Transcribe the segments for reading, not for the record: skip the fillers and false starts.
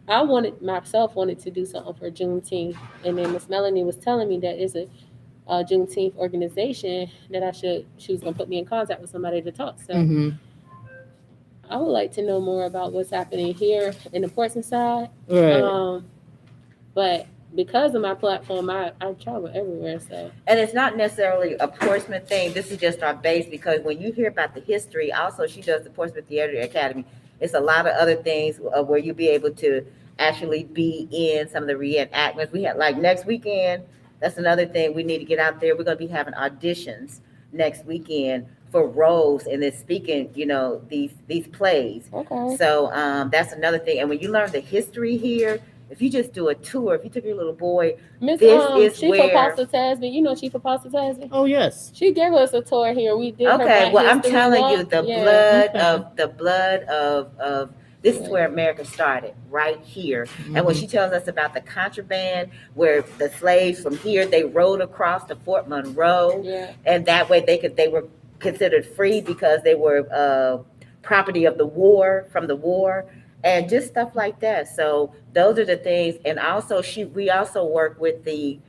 I wanted to do something for Juneteenth, and then Miss Melanie was telling me that it's a Juneteenth organization that she was gonna put me in contact with somebody to talk. So Mm-hmm. I would like to know more about what's happening here in the Portsmouth side. Right. Um, but because of my platform, I travel everywhere. So And it's not necessarily a Portsmouth thing. This is just our base because when you hear about the history, also she does the Portsmouth Theatre Academy. It's a lot of other things where you'll be able to actually be in some of the reenactments. We had like next weekend. That's another thing we need to get out there. We're going to be having auditions next weekend for roles and then speaking, these plays. okay. So that's another thing. And when you learn the history here, if you just do a tour, if you took your little boy, Miss this is Chief where. Apostle Tasby, you know Chief Apostle Tasby? Oh yes. She gave us a tour here. We did her Okay, Black well, I'm History telling you, Walk. the Yeah. blood Okay. of this is where America started, right here. And when Mhm. she tells us about the contraband, where the slaves from here they rode across to Fort Monroe, Yeah. and that way they were considered free because they were property of the war from the war, and just stuff like that. So those are the things. And also, we also work with the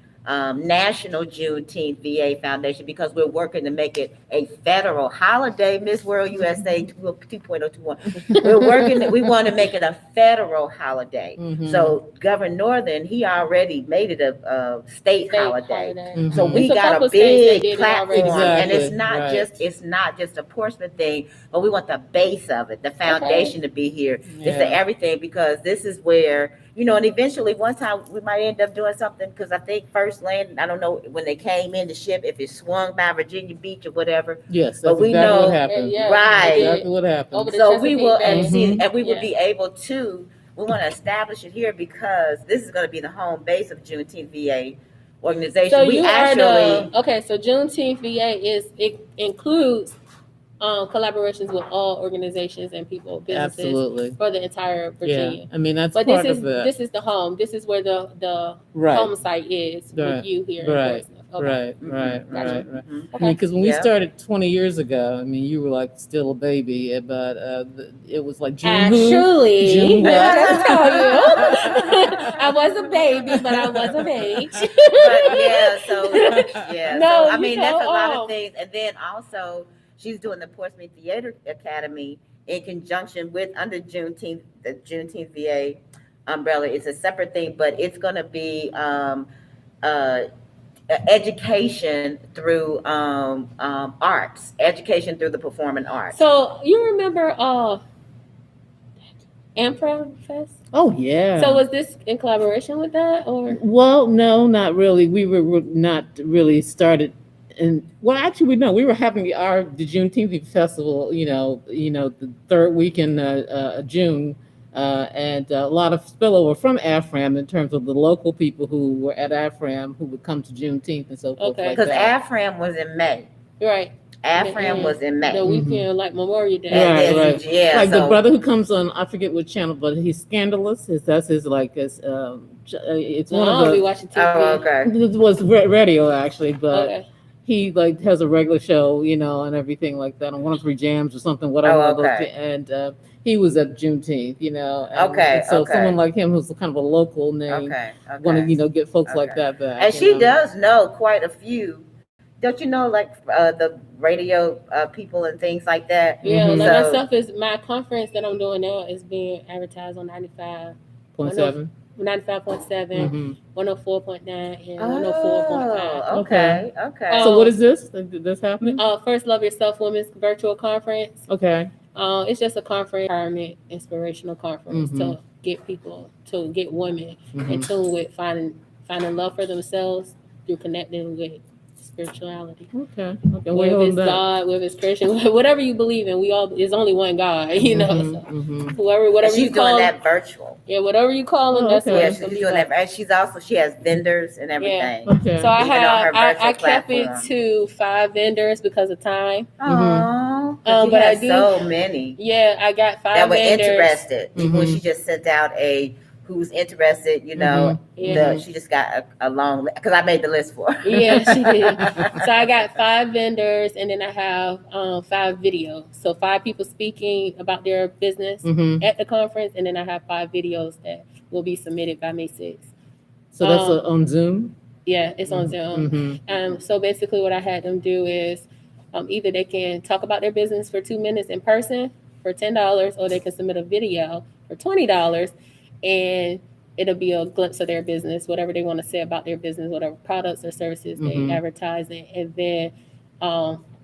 National Juneteenth VA Foundation because we're working to make it a federal holiday. Miss World USA 2.021. We're working. We want to make it a federal holiday. Mhm. So Governor Northern, he already made it a state holiday. holiday. So Mhm. we It's a got a couple states that big did it platform, already. and it's Exactly. not Right. just a Portsmouth thing, but we want the base of it, the foundation to be here. It's the Yeah. everything because this is where and eventually one time we might end up doing something because I think first land, I don't know when they came in the ship if it swung by Virginia Beach or whatever, Yes, but that's we exactly what know happened. Yeah, right. they did Exactly what happened. over the So we will Chesapeake Bay. and we will Yeah. be able to. We want to establish it here because this is going to be the home base of Juneteenth VA So organization. We you are actually so Juneteenth VA it includes collaborations with all organizations and people, businesses Absolutely. for the entire Yeah. Virginia. I mean that's But this part is of it. this is the home. This is where the Right. home site is Right. with you here in Right. Portsmouth. Okay. Right. Mhm, Right. Gotcha. Right. Right. mhm. I mean, because when we Yeah. started 20 years ago, I mean, you were like still a baby, but it was like June who? Actually, June let me what? just tell you, I was a baby, but I was of age. But yeah, so yeah, No, so I you mean that's a lot know, of things, and then also she's doing the Portsmouth Theatre Academy in conjunction with under Juneteenth, the Juneteenth VA umbrella. It's a separate thing, but it's going to be uh, education through arts, education through the performing arts. so you remember Amfra Fest? Oh yeah. So was this in collaboration with that, or Well, no, not really. We were not really started. And well, actually, we were having the Juneteenth festival. The third week in June, and a lot of spillover from AFRAM in terms of the local people who were at AFRAM who would come to Juneteenth and so forth Okay. like Because that. AFRAM was in May. right? AFRAM was in May. The weekend, like Memorial Day. And Right, then, right. yeah, Like the so brother who comes on, I forget what channel, but he's scandalous. That's his it's No, one I of don't be the. watching TV. oh, okay. It was radio actually, but Okay. he like has a regular show, and everything like that on 103 Jams or something, whatever. Oh, one of those, okay. and he was at Juneteenth, and, Okay, and so okay. someone like him who's kind of a local name Okay, want okay. to get folks like Okay. that back. And she does know quite a few. Don't you know, like the radio people and things like that? Yeah, Mhm. like my So, stuff is my conference that I'm doing now is being advertised on .7. 95.7, Mm-hmm. 104.9, and 104.5. oh, okay, okay. So what is this? This happening? First Love Yourself Women's Virtual Conference. Okay. It's just a conference, empowerment, inspirational conference to get people, to get women in tune with finding love for themselves through connecting with spirituality. Okay. Whether it's God, whether it's Christian, whatever you believe in, there's only one God, So whatever she's you call doing that virtual. Yeah, whatever you call them, Oh, that's okay. what Yeah, it's she's gonna be doing about. that. And she has vendors and everything. Okay. So I Even on her virtual kept it platform. to 5 vendors because of time. Oh, but but I I do- so many Yeah, I got 5 that were vendors. interested. Even when Mhm. she just sent out who's interested, Yeah. she just got a long because I made the list for her. Yeah, she did. So I got 5 vendors, and then I have 5 videos. So 5 people speaking about their business Mhm. at the conference, and then I have 5 videos that will be submitted by May 6th. So that's on Zoom? Yeah, it's on Zoom. So basically what I had them do is either they can talk about their business for 2 minutes in person for $10, or they can submit a video for $20, and it'll be a glimpse of their business, whatever they want to say about their business, whatever products or services they advertise in. And then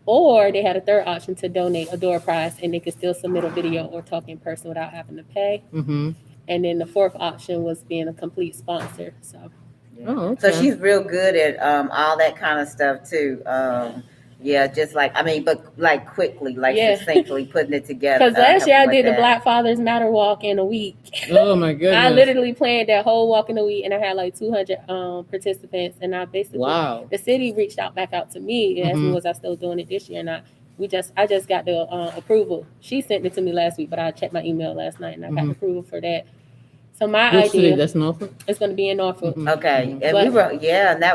or they had a third option to donate a door prize, and they could still submit a video or talk in person without having to pay. And then the fourth option was being a complete sponsor. So So she's real good at all that kind of stuff too. Just like, I mean, but like quickly, like succinctly putting it together. Because last year I did the Black Fathers Matter walk in a week. Oh my goodness! I literally planned that whole walk in a week, and I had like 200 participants. And I basically, the city reached back out to me and asked me, was I still doing it this year? And I just got the approval. She sent it to me last week, but I checked my email last night, and I got approval for that. So my idea, city? That's Norfolk? It's going to be in Norfolk. Okay, and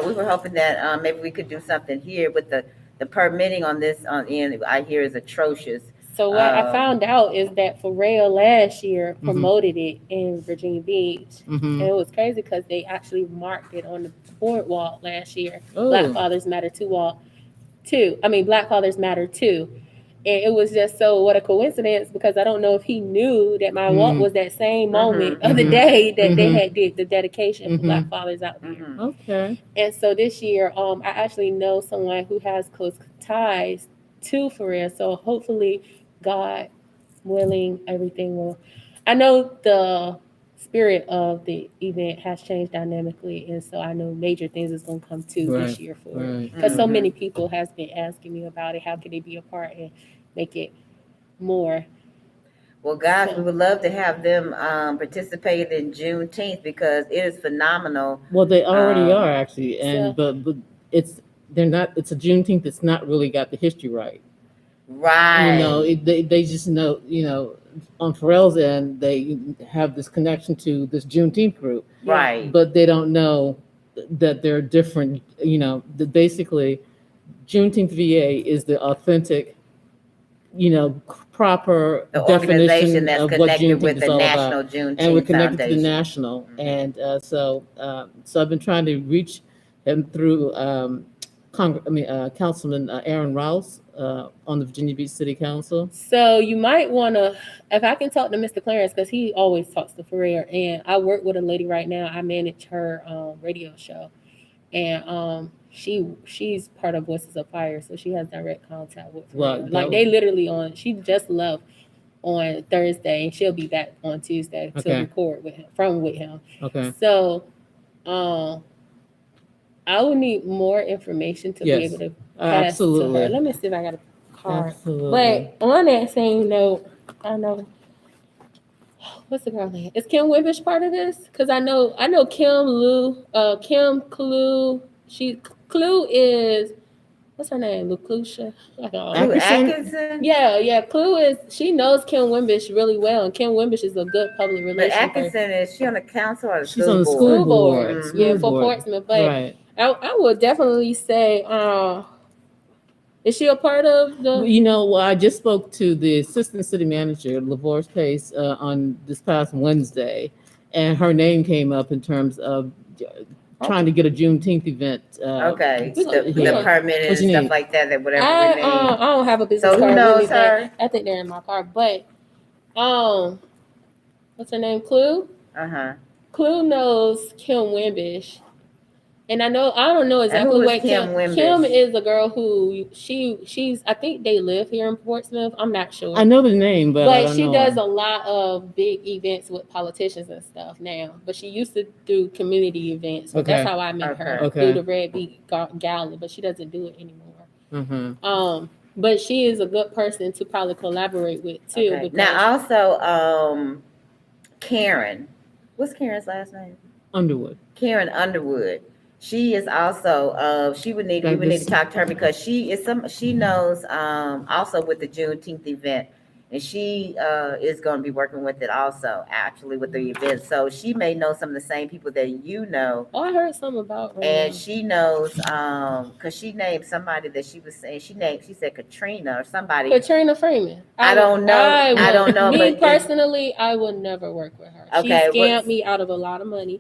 we were hoping that maybe we could do something here with the permitting on this end. I hear is atrocious. So what I found out is that Pharrell last year promoted it in Virginia Beach, and it was crazy because they actually marked it on the boardwalk last year. Black Fathers Matter Black Fathers Matter too. And it was just what a coincidence, because I don't know if he knew that my walk was that same moment of the day that they had did the dedication of Black Fathers out there. Okay. And so this year, I actually know someone who has close ties to Pharrell. So hopefully, God willing, everything will. I know the spirit of the event has changed dynamically, and so I know major things is going to come to this year for it. Because so many people has been asking me about it. How can they be a part and make it more? Well, guys, we would love to have them participate in Juneteenth, because it is phenomenal. Well, they already are actually, and but it's a Juneteenth that's not really got the history right. Right. They just know, on Pharrell's end, they have this connection to this Juneteenth group. Right. But they don't know that they're different, that basically JuneteenthVA is the authentic, proper the definition that's of what connected Juneteenth with is the all National about. Juneteenth And we're connected Foundation. to the national. And so I've been trying to reach him through Councilman Aaron Rouse on the Virginia Beach City Council. So you might want to, if I can talk to Mr. Clarence, because he always talks to Pharrell, and I work with a lady right now. I manage her radio show, and she's part of Voices of Fire, so she has direct contact with Pharrell. Like they literally she just left on Thursday, and she'll be back on Tuesday to record with him. Okay. So, I would need more information to be able to pass to her. Let me see if I got a card. But on that same note, I know what's the girl name? Is Kim Wimbish part of this? Because I know Kim Clue. Clue is, what's her name? Lucusha. Atkinson? Yeah. Clue she knows Kim Wimbish really well, and Kim Wimbish is a good public relations person. But Atkinson, is she on the council or the She's on the school board? For Portsmouth. But I would definitely say, is she a part of the? I just spoke to the assistant city manager, Lavorce Pace, on this past Wednesday, and her name came up in terms of trying to get a Juneteenth event. The permit and stuff like that. Whatever. I don't have a business card. So who knows really, her? I think they're in my car. But what's her name? Clue. Clue knows Kim Wimbish. And I don't know exactly what Kim is. A girl who she's I think they live here in Portsmouth. I'm not sure. I know the name, but she does a lot of big events with politicians and stuff now. But she used to do community events. So that's how I met her through the Red Beak Gala. But she doesn't do it anymore. But she is a good person to probably collaborate with too. Okay. Now also Karen. What's Karen's last name? Underwood. Karen Underwood. She is also we would need to talk to her, because she knows also with the Juneteenth event, and she is going to be working with it also, actually, with the event. So she may know some of the same people that you know. Oh, I heard something about her. And she knows, because she named somebody that she was saying, she said Katrina or somebody. Katrina Freeman. I don't know. I don't know. Me but personally, I would never work with her. Okay, She scammed me out of a lot of money.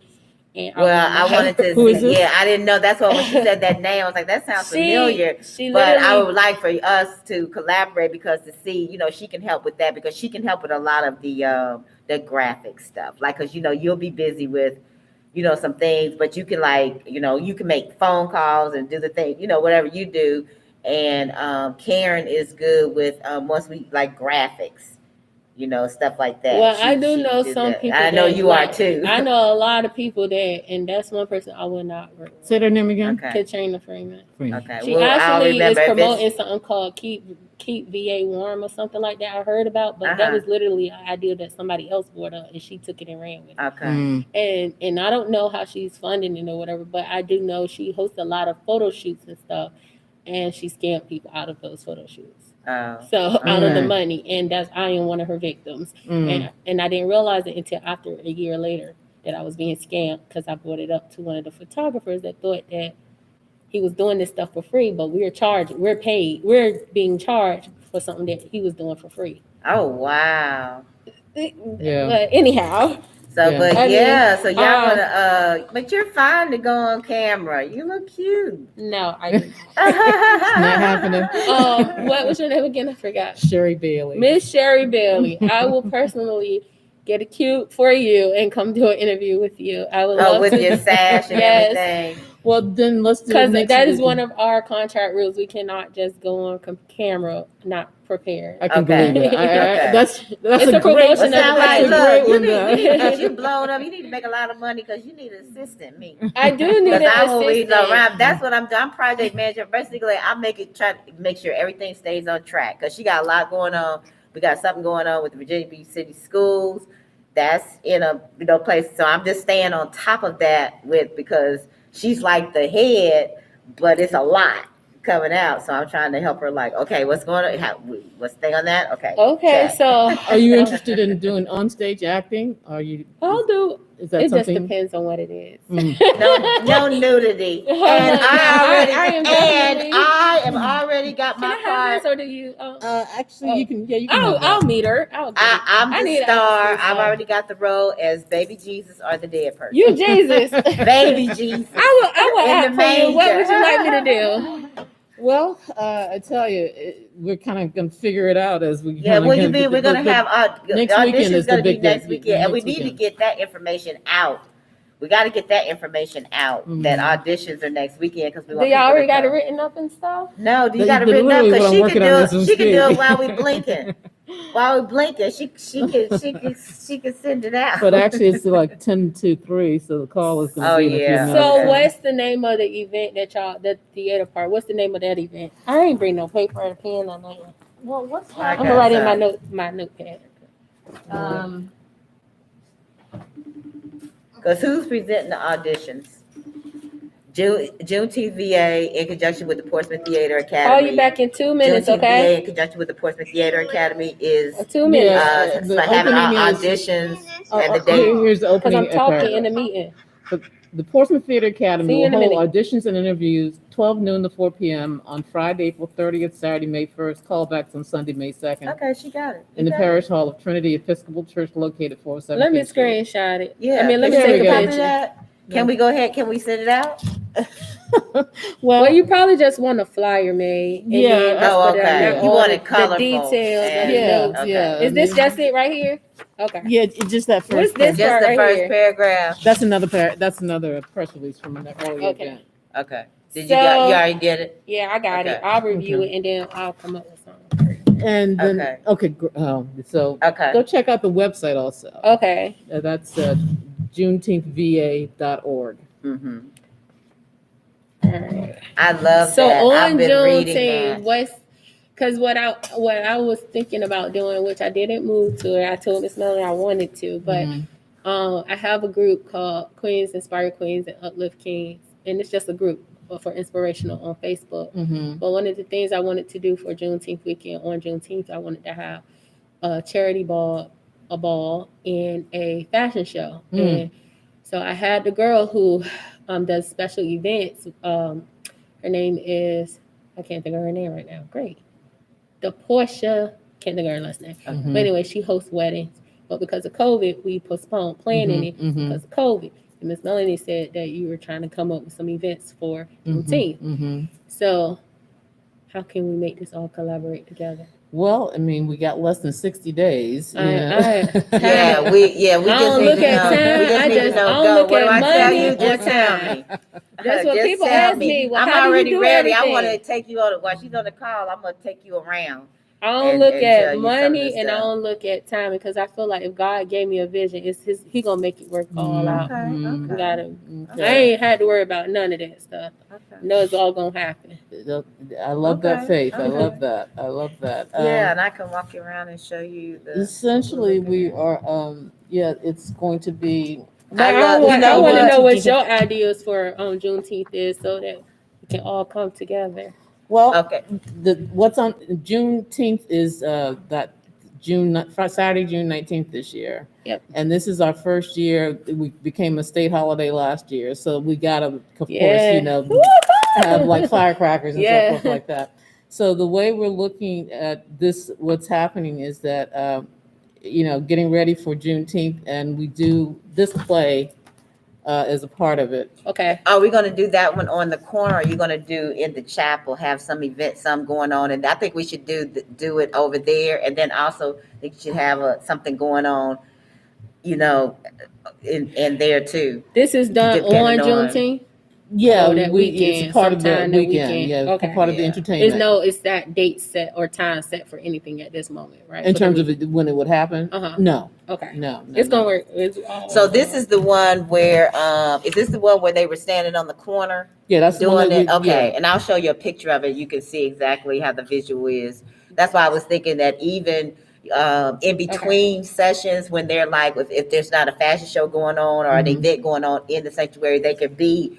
And I wanted to Who is this? yeah, I didn't know. That's why when she said that name, I was like, that sounds familiar. She But I literally, would like for us to collaborate because to see, she can help with that because she can help with a lot of the graphic stuff. Like, because you'll be busy with some things, but you can you can make phone calls and do the thing, whatever you do. And Karen is good with once we like graphics. Stuff like that. well, I do know some people. I know you are too. I know a lot of people that, and that's one person I would not work with. Say their name again. Okay. Katrina Freeman. Okay. She actually is promoting something called Keep VA Warm or something like that. I heard about, but that was literally an idea that somebody else brought up, and she took it and ran with it. Okay. And I don't know how she's funding it or whatever, but I do know she hosts a lot of photo shoots and stuff, and she scammed people out of those photo shoots. So out of the money, and I am one of her victims, and I didn't realize it until after a year later that I was being scammed because I brought it up to one of the photographers that thought that he was doing this stuff for free, but we're being charged for something that he was doing for free. Oh wow! Yeah. But anyhow. So, yeah. so y'all gonna, but you're fine to go on camera. You look cute. No, I didn't. Not happening. What was your name again? I forgot. Sherry Bailey. Miss Sherry Bailey. I will personally get a cute for you and come do an interview with you. I would love with to. your sash and everything. Well, then let's do it because next that is week. one of our contract rules. We cannot just go on camera not prepared. I can Okay. believe it. Okay. That's It's a great. promotion of the like, night. look, you One, need, because you blown up. You need to make a lot of money because you need an assistant. Me. I do need an Because I'm always assistant. around. That's what I'm doing. I'm project manager. Basically, try to make sure everything stays on track because she got a lot going on. We got something going on with the Virginia Beach City Schools. That's in a place. So I'm just staying on top of that because she's like the head, but it's a lot coming out. So I'm trying to help her. Like, okay, what's going on? What's the thing on that? Okay. Okay, check. so Are you interested in doing onstage acting? Are you? I'll do. Is that It just something? depends on what it is. No nudity. Oh, And no, I am already got Can my I have part. this, or do you? Actually, you can. Yeah, you can. have I'll that. meet her. I'm I the need star. access to I've already got the role as baby Jesus or the dead person. You Jesus. Baby Jesus. I will In act the for you. What manger. would you like me to do? Well, I tell you, we're kind of going to figure it out as we. Yeah, kinda we're get- gonna have next auditions weekend is the gonna be big next day. weekend, and we Next need to weekend. get that information out. We got to get that information out. That auditions are next weekend because we Do want. y'all people already to got it come. written up and stuff? No, do you That- got it that written up? literally Because what she I'm can working on do as we it. She can do speak. it while we blinking. While we blinking, she can send it out. But actually, it's like 10 to 3, so the call is going to Oh, be in a few yeah. minutes. So Okay. what's the name of the event the theater part? What's the name of that event? I ain't bring no paper and pen or nothing. Well, what's I I'm got gonna write in some. my notepad. Because who's presenting the auditions? JuneteenthVA in conjunction with the Portsmouth Theatre Academy. Call you back in 2 minutes, JuneteenthVA okay? in conjunction with the Portsmouth Theatre Academy is 2 minutes. Yeah. for The having our opening is- auditions and the date. Here's the Because opening. I'm talking part. in the meeting. The Portsmouth Theatre See Academy you will in a hold minute. auditions and interviews 12 noon to 4 p.m. on Friday, April 30th, Saturday, May 1st, callbacks on Sunday, May 2nd, Okay, she got it. in the You got it? Parish Hall of Trinity Episcopal Church located 407 Let me King Street. screenshot it. Yeah. I mean, let me There take we a go. picture. That? Can we go ahead? Can we send it out? Well, you probably just want a flyer made. And Yeah, then just Oh, put okay. under You all want the it colorful. details and and- Yeah, notes. okay. yeah. Is this just it right here? Okay. Yeah, it's just that What's first. this? Just part the right first here. paragraph. That's another press release from an earlier Okay. event. Okay. You So- already did it? Yeah, I got it. Okay. I'll review Okay. it and then I'll come up with something. And then Okay. so Okay. go check out the website also. Okay. That's JuneteenthVA.org. Mm-hmm. All right. I love So that. I've on been reading Juneteenth, that. because what I was thinking about doing, which I didn't move to, I told Miss Melanie I wanted to, but I have a group called Queens Inspire Queens and Uplift Kings, and it's just a group for inspirational on Facebook. Mm-hmm. But one of the things I wanted to do for Juneteenth weekend on Juneteenth, I wanted to have a charity ball, a ball, and a fashion show. And so I had the girl who does special events. Her name is, I can't think of her name right now. Great. The Portia, can't think of her last name. Mhm. But anyway, she hosts weddings. But because of COVID, we postponed planning it because of COVID. And Miss Melanie said that you were trying to come up with some events for Juneteenth. So how can we make this all collaborate together? Well, I mean, we got less than 60 days. We Yeah, we I just don't need look to at know. time. We just I need to just- know. I don't Go. look What do at I tell money you? or Just tell time. me. That's what Just people tell ask me. Well, I'm how do you already do ready. I everything? want to take you on. While she's on the call, I'm gonna take you around. I don't and look tell at you some of money the and I stuff. don't look at time because I feel like if God gave me a vision, it's He gonna make it work all out. Okay. You Okay. gotta. I Okay. ain't had to worry about none of that stuff. Okay. No, it's all gonna happen. I love that Okay, faith. I okay. love that. I love that. Yeah, and I can walk you around and show you the. Essentially, what we're we looking at. are. Yeah, it's going to be. But I I, love- want, you know I want to what? know what your ideas for Juneteenth is so that we can all come together. Well, Okay. what's on Juneteenth is that Saturday, June 19th this year. Yep. And this is our first year. We became a state holiday last year, so we got to, of course, Yeah. have like firecrackers and Yeah. so forth like that. So the way we're looking at this, what's happening is that getting ready for Juneteenth, and we do this play as a part of it. Okay. Are we gonna do that one on the corner? Or are you gonna do in the chapel? Have some event, some going on, and I think we should do it over there, and then also I think you should have something going on, in there too. This is done Depending on on- Juneteenth. Yeah, Oh, that weekend, it's part of the sometime that weekend. weekend. Yeah, Okay. part of the Yeah. entertainment. It's that date set or time set for anything at this moment, right? In For the terms week. of when it would happen. Uh-huh. No, Okay. no, It's no. gonna work. It's all So this is the one where is this the one where they were standing on the corner Yeah, that's the one doing that it? Okay, and I'll show you a picture of it. You can see exactly how the visual is. That's why I was thinking that even in between sessions when they're like, if there's not a fashion show going on or an Mhm. event going on in the sanctuary, they could be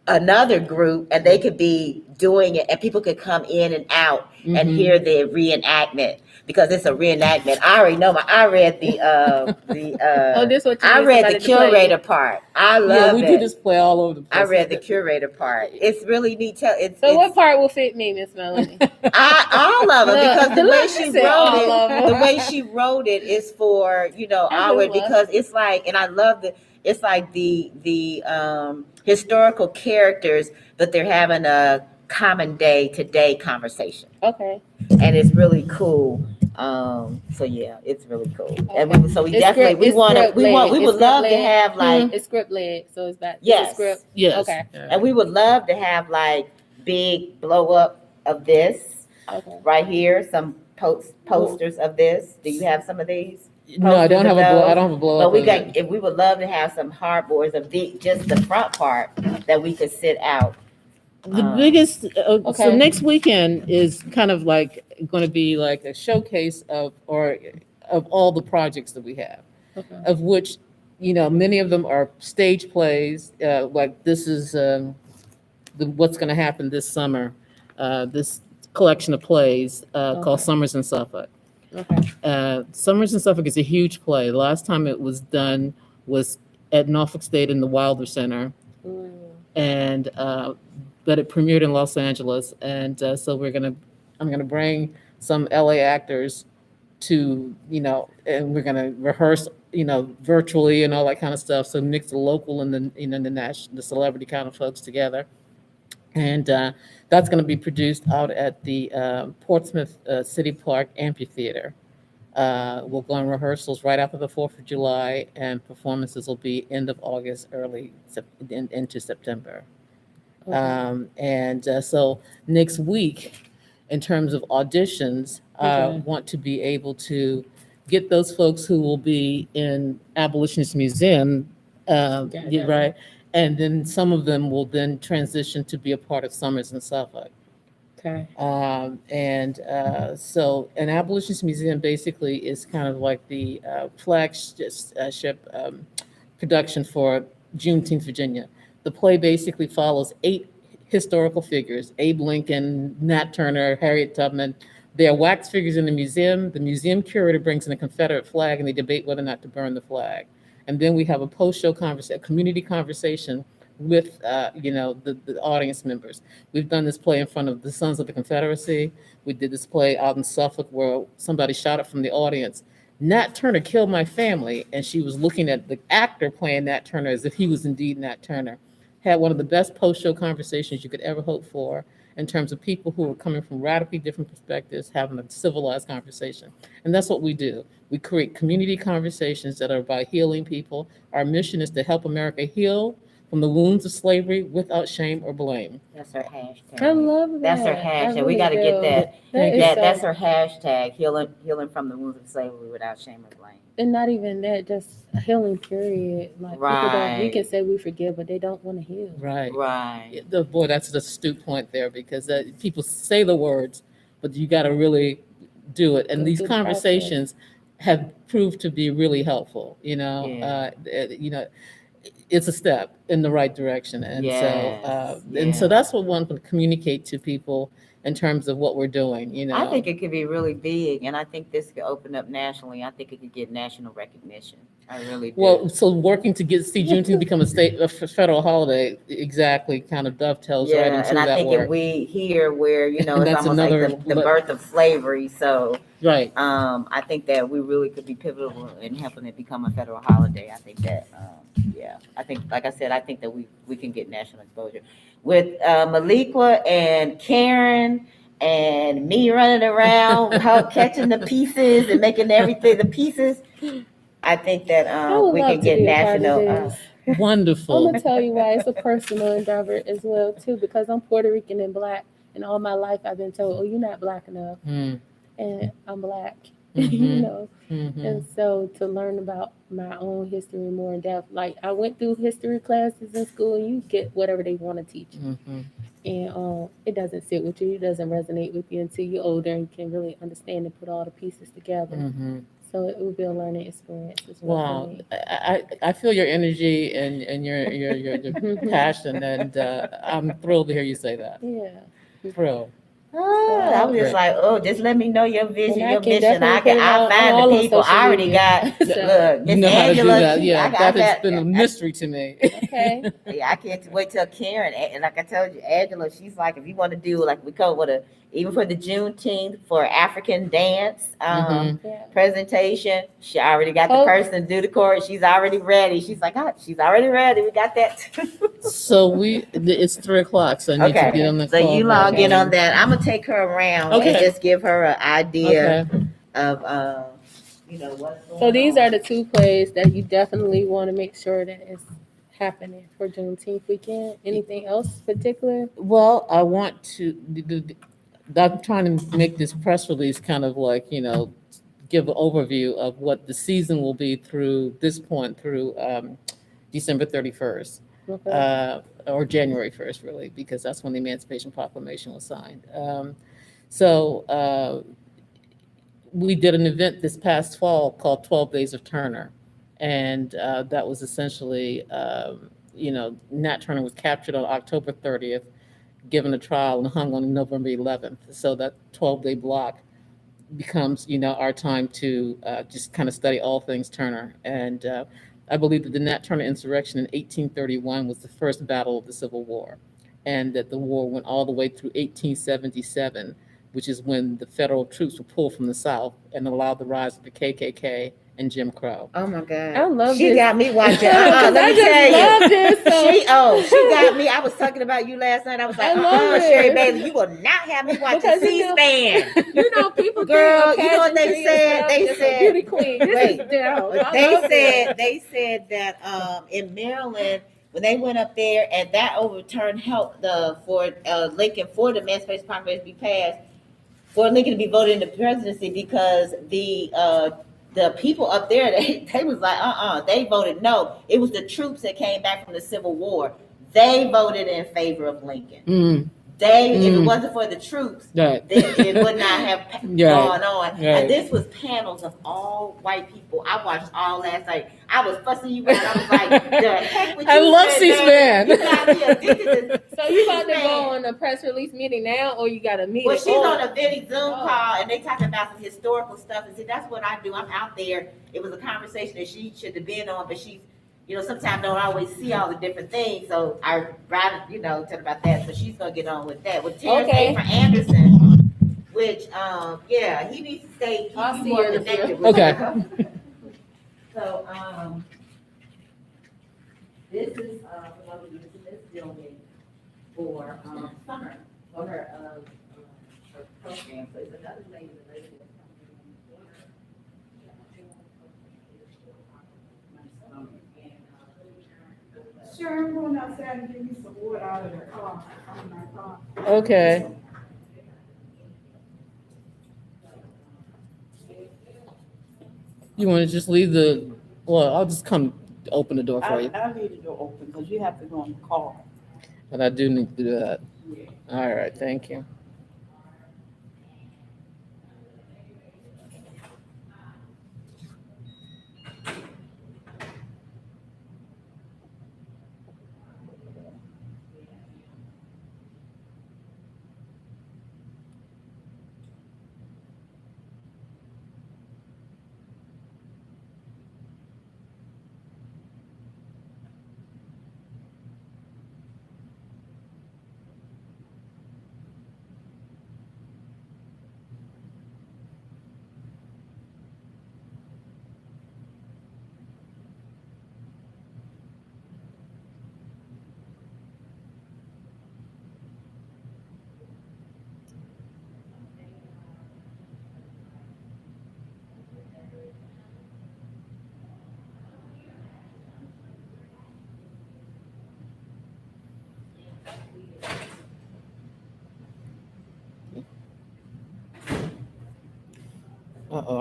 another group and they could be doing it and people could come in and out and Mhm. hear the reenactment because it's a reenactment. I already know I read the Oh, this what you I need read the somebody to play. curator part. I Yeah, love we it. do this play all over the place. I read the curator part. It's really neat. So what part will fit me, Miss Melanie? All of them because the Look, way look, she she said wrote all of it, 'em. the way she wrote it is for I our just love because it's like, and I love it's like the historical characters, but they're having a common day to day conversation, Okay. and it's really cool. So yeah, it's really cool, and Okay. so we It's definitely script- it's we would script love to led. have like It's script led, so it's back. Yes. Script. Yes. Okay. and we would love to have like big blow up of this Okay. right here, some posters of this. Do you have some of these? No, I don't have a blow. I those. don't have a blow But up. we of got, it. if we would love to have some hardboards of just the front part that we could sit out. The biggest. So Okay. next weekend is kind of like going to be like a showcase of all the projects that we have, Okay. of which many of them are stage plays. Like this is what's going to happen this summer. This collection of plays called Okay. Summers in Suffolk. Okay. Summers in Suffolk is a huge play. The last time it was done was at Norfolk State in the Wilder Center, Mm. and but it premiered in Los Angeles, and so I'm gonna bring some LA actors to and we're gonna rehearse virtually and all that kind of stuff. So mix the local and the national kind of folks together, and that's going to be produced out at the Portsmouth City Park Amphitheater. We'll go on rehearsals right after the 4th of July, and performances will be end of August, into September. Okay. So next week, in terms of auditions, Okay. want to be able to get those folks who will be in Abolitionist Museum, Gotcha. right? And then some of them will then transition to be a part of Summers in Suffolk. Okay. So an Abolitionist Museum basically is kind of like the flagship production for Juneteenth, Virginia. The play basically follows 8 historical figures: Abe Lincoln, Nat Turner, Harriet Tubman, There are wax figures in the museum. The museum curator brings in a Confederate flag, and they debate whether or not to burn the flag. And then we have a post-show conversation, a community conversation with, the audience members. We've done this play in front of the Sons of the Confederacy. We did this play out in Suffolk where somebody shouted from the audience, "Nat Turner killed my family," and she was looking at the actor playing Nat Turner as if he was indeed Nat Turner. Had one of the best post-show conversations you could ever hope for in terms of people who are coming from radically different perspectives, having a civilized conversation. And that's what we do. We create community conversations that are about healing people. Our mission is to help America heal from the wounds of slavery without shame or blame. That's her hashtag. I love that. That's her I hashtag. really We got to get do. that. Thank is you. so- That's her hashtag. Healing from the wounds of slavery without shame or blame. And not even that, just a healing period. Like people don't, we Right. can say we forgive, but they don't want to heal. Right. Right. Boy, that's an astute point there, because people say the words, but you got to really do it. And Go these through the process. conversations have proved to be really helpful. Yeah. It's a step in the right direction, and so that's what one can communicate to people in terms of what we're doing. I think it could be really big, and I think this could open up nationally. I think it could get national recognition. I really do. Well, so working to see Juneteenth become a federal holiday exactly kind of dovetails right yeah, into and I that think work. if we hear where And it's that's almost another- like the birth of slavery, so Right. I think that we really could be pivotal in helping it become a federal holiday. I think that I think, like I said, I think that we can get national exposure with Maliqua and Karen and me running around catching the pieces and making everything the pieces. I think that I would we love can to get be a part of national. this. Wonderful. I'm gonna tell you why it's a personal endeavor as well too, because I'm Puerto Rican and Black, and all my life I've been told, "Oh, you're not Black enough," Mm, and I'm Black, mhm, And so to learn about my own history more in depth, like I went through history classes in school, and you get whatever they want to teach you, and it doesn't sit with you, it doesn't resonate with you until you're older and you can really understand and put all the pieces together. So it will be a learning experience as well. Wow, For me. I feel your energy and your passion, and I'm thrilled to hear you say that. Yeah. Thrilled. I was just like, just let me know your vision, And I your can mission. definitely put it I'll on find all the on people. social I already media. got So- look, You Miss know how to do Angela. that. Yeah, I got that has been a mystery to me. Okay. Yeah, I can't wait till Karen. And like I told you, Angela, she's like, if you want to do like we come with even for the Juneteenth for African dance Mhm. Yeah. presentation, she already got the Oh. person to do the chorus. She's already ready. She's like, she's already ready. We got that. So it's 3:00, so I need to get on the So call. you back log in on. on that. I'm gonna take her around Okay. and just give her an idea Okay. of what's going So these on. are the two plays that you definitely want to make sure that it's happening for Juneteenth weekend. Anything else particular? Well, I want to. I'm trying to make this press release kind of like give an overview of what the season will be through this point through December 31st. Okay. Or January 1st, really, because that's when the Emancipation Proclamation was signed. So we did an event this past fall called 12 Days of Turner. And that was essentially, Nat Turner was captured on October 30th, given a trial, and hung on November 11th. So that 12-day block becomes, our time to just kind of study all things Turner. And I believe that the Nat Turner insurrection in 1831 was the first battle of the Civil War, and that the war went all the way through 1877, which is when the federal troops were pulled from the South and allowed the rise of the KKK and Jim Crow. Oh my God! I love she this. got me watching. I Let me just tell love you. this. So- She got me. I was talking about you last night. I was like, I love it. Sherry Bailey, you will not have me watching Because, C-SPAN. People Girl, think you know what they pageantry said? and They stuff, said- beauty queen. This wait, is down. But I love it. they said that in Maryland, when they went up there and that overturned help for Lincoln for the Emancipation Proclamation to be passed, for Lincoln to be voted into presidency, because the people up there, they was like, they voted no. It was the troops that came back from the Civil War. They voted in favor of Lincoln. if it wasn't for the troops, Right. it would not have gone on. Right. And this was panels of all white people. I watched all last night. I was fussing you out. I was like, the heck with you. I love C-SPAN. You got me addicted to So you about to C-SPAN. go on a press release meeting now, or you got a meeting? Well, she's on a very Zoom call, and they talking about some historical stuff. And see, that's what I do. I'm out there. It was a conversation that she should have been on, but she's, sometimes don't always see all the different things. So I rather, tell her about that. So she's gonna get on with that. With Terrence A. for Anderson, which, he needs to stay. I'll He's see more her in a connected few. with Okay. her. So, this is this building for summer for her program. So it's another lady that's Sure, I'm going outside and get me some wood out of the car, out of my car. Okay. You want to just leave I'll just come open the door for you. I'll leave the door open because you have to go on the call. But I do need to do that. Yeah. All right, thank you.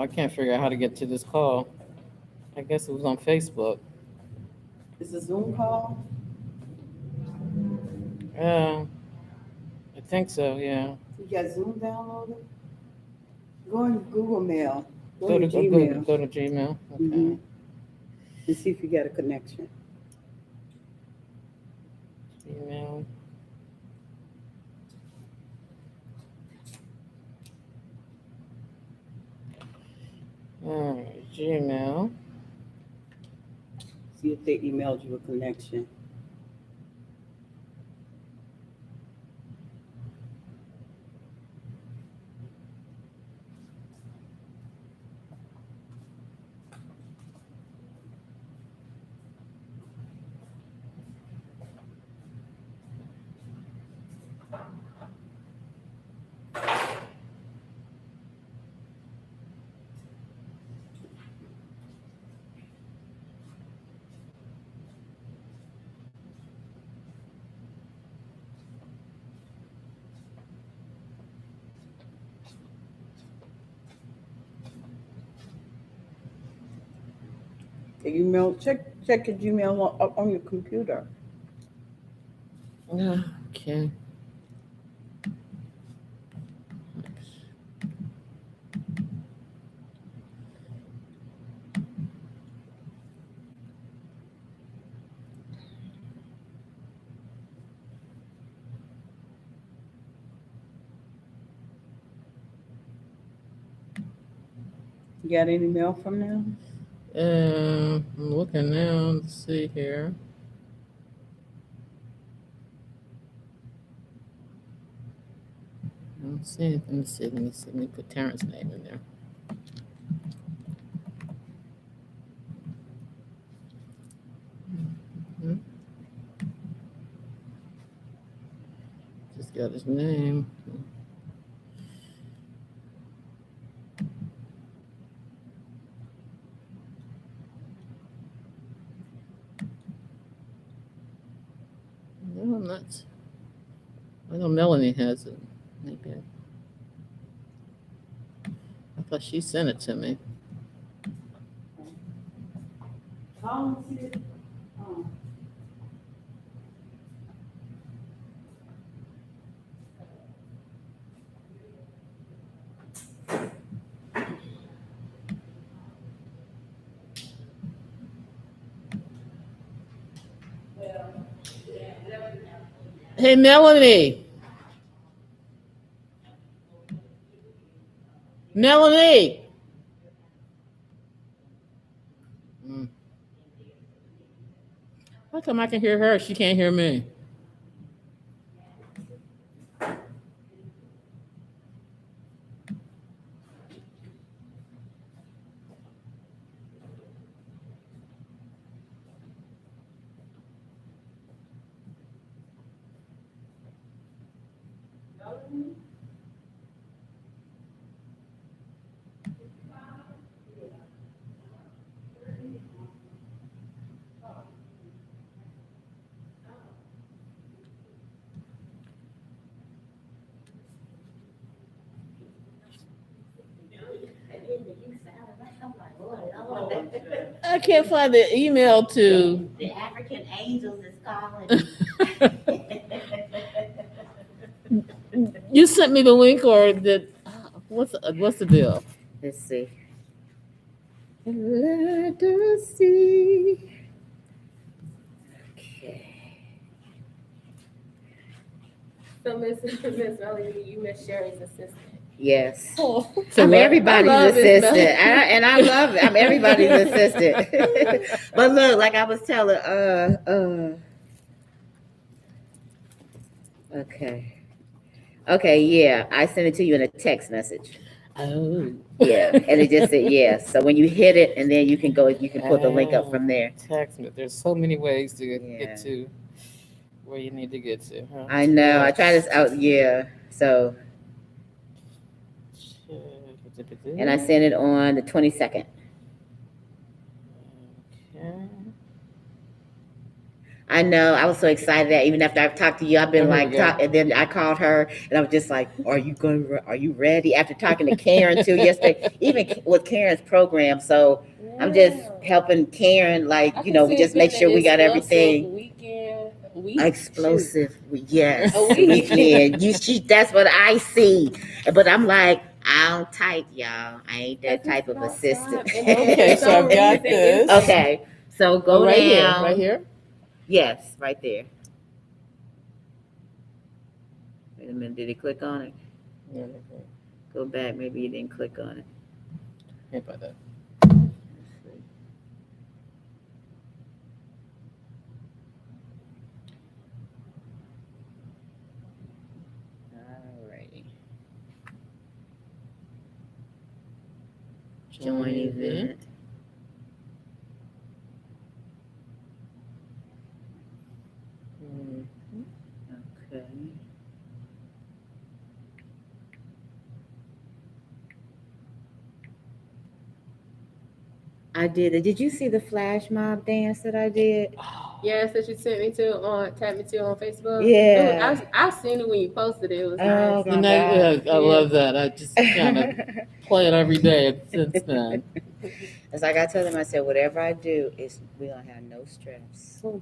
I can't figure out how to get to this call. I guess it was on Facebook. It's a Zoom call? I think so, yeah. You got Zoom downloaded? Go on Google Mail. Go to Gmail. Go to Gmail. Okay. Mhm. And see if you got a connection. Gmail. All right, Gmail. See if they emailed you a connection. Email, check your Gmail on your computer. Okay. You got any mail from them? I'm looking now. Let's see here. I don't see anything. Let me see. Let me put Terrence's name in there. Mhm. Just got his name. No, I'm not. I know Melanie has it. Maybe. I thought she sent it to me. Call and see if, Hey, Melanie. Melanie. Mm. How come I can hear her? She can't hear me. I can't find the email to. The African angels is calling. You sent me the link, or did? What's the deal? Let's see. Let us see. Okay. So Miss Melanie, you Miss Sherry's assistant. Yes. Oh, I'm everybody's I love Miss assistant. Melanie. And I love it. I'm everybody's assistant. But look, like I was telling, okay. Okay, yeah. I sent it to you in a text message. Oh. Yeah. And it just said yes. So when you hit it, and then you can put the link up from there. Text me. There's so many ways to Yeah. get to where you need to get to. Huh? I know. I try this out. Yeah. So, and I sent it on the 22nd. Okay. I know. I was so excited that even after I've talked to you, I've been Oh, here we go. and then I called her, and I was just like, "Are you ready?" After talking to Karen too yesterday, even with Karen's program. So I'm just helping Karen, like, we just make sure we got everything explosive. Yes, weekend. That's what I see. But I'm like, I'm tight, y'all. I ain't that type of assistant. Okay, so I've got this. Okay, so go right down. Right here. Yes, right there. Wait a minute, did he click on it? Yeah, Go back, maybe you didn't click on it. how about that? Let's see. Alrighty. Join event. Okay. I did it. Did you see the flash mob dance that I did? Yes, that you sent me to tagged me to on Facebook. Yeah. I seen it when you posted it. It was Oh, nice. my You know, God. I love that. I just kind of play it every day since then. It's like I told him, I said, whatever I do, we don't have no stress. No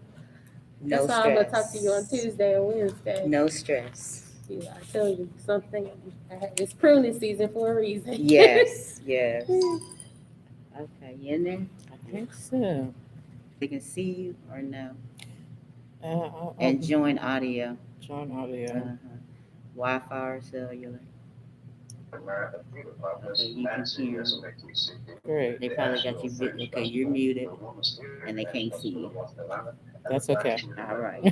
That's why I'm gonna talk to you on Tuesday and Wednesday. No stress. Yeah, I tell you something. It's pruning season for a reason. Yes, yes. Okay, you in there? I think so. They can see you or no? I'll And join audio. join audio. Wi-Fi or cellular. Okay, you can hear. Great. They probably got you. Okay, you're muted, and they can't see you. That's okay. All right.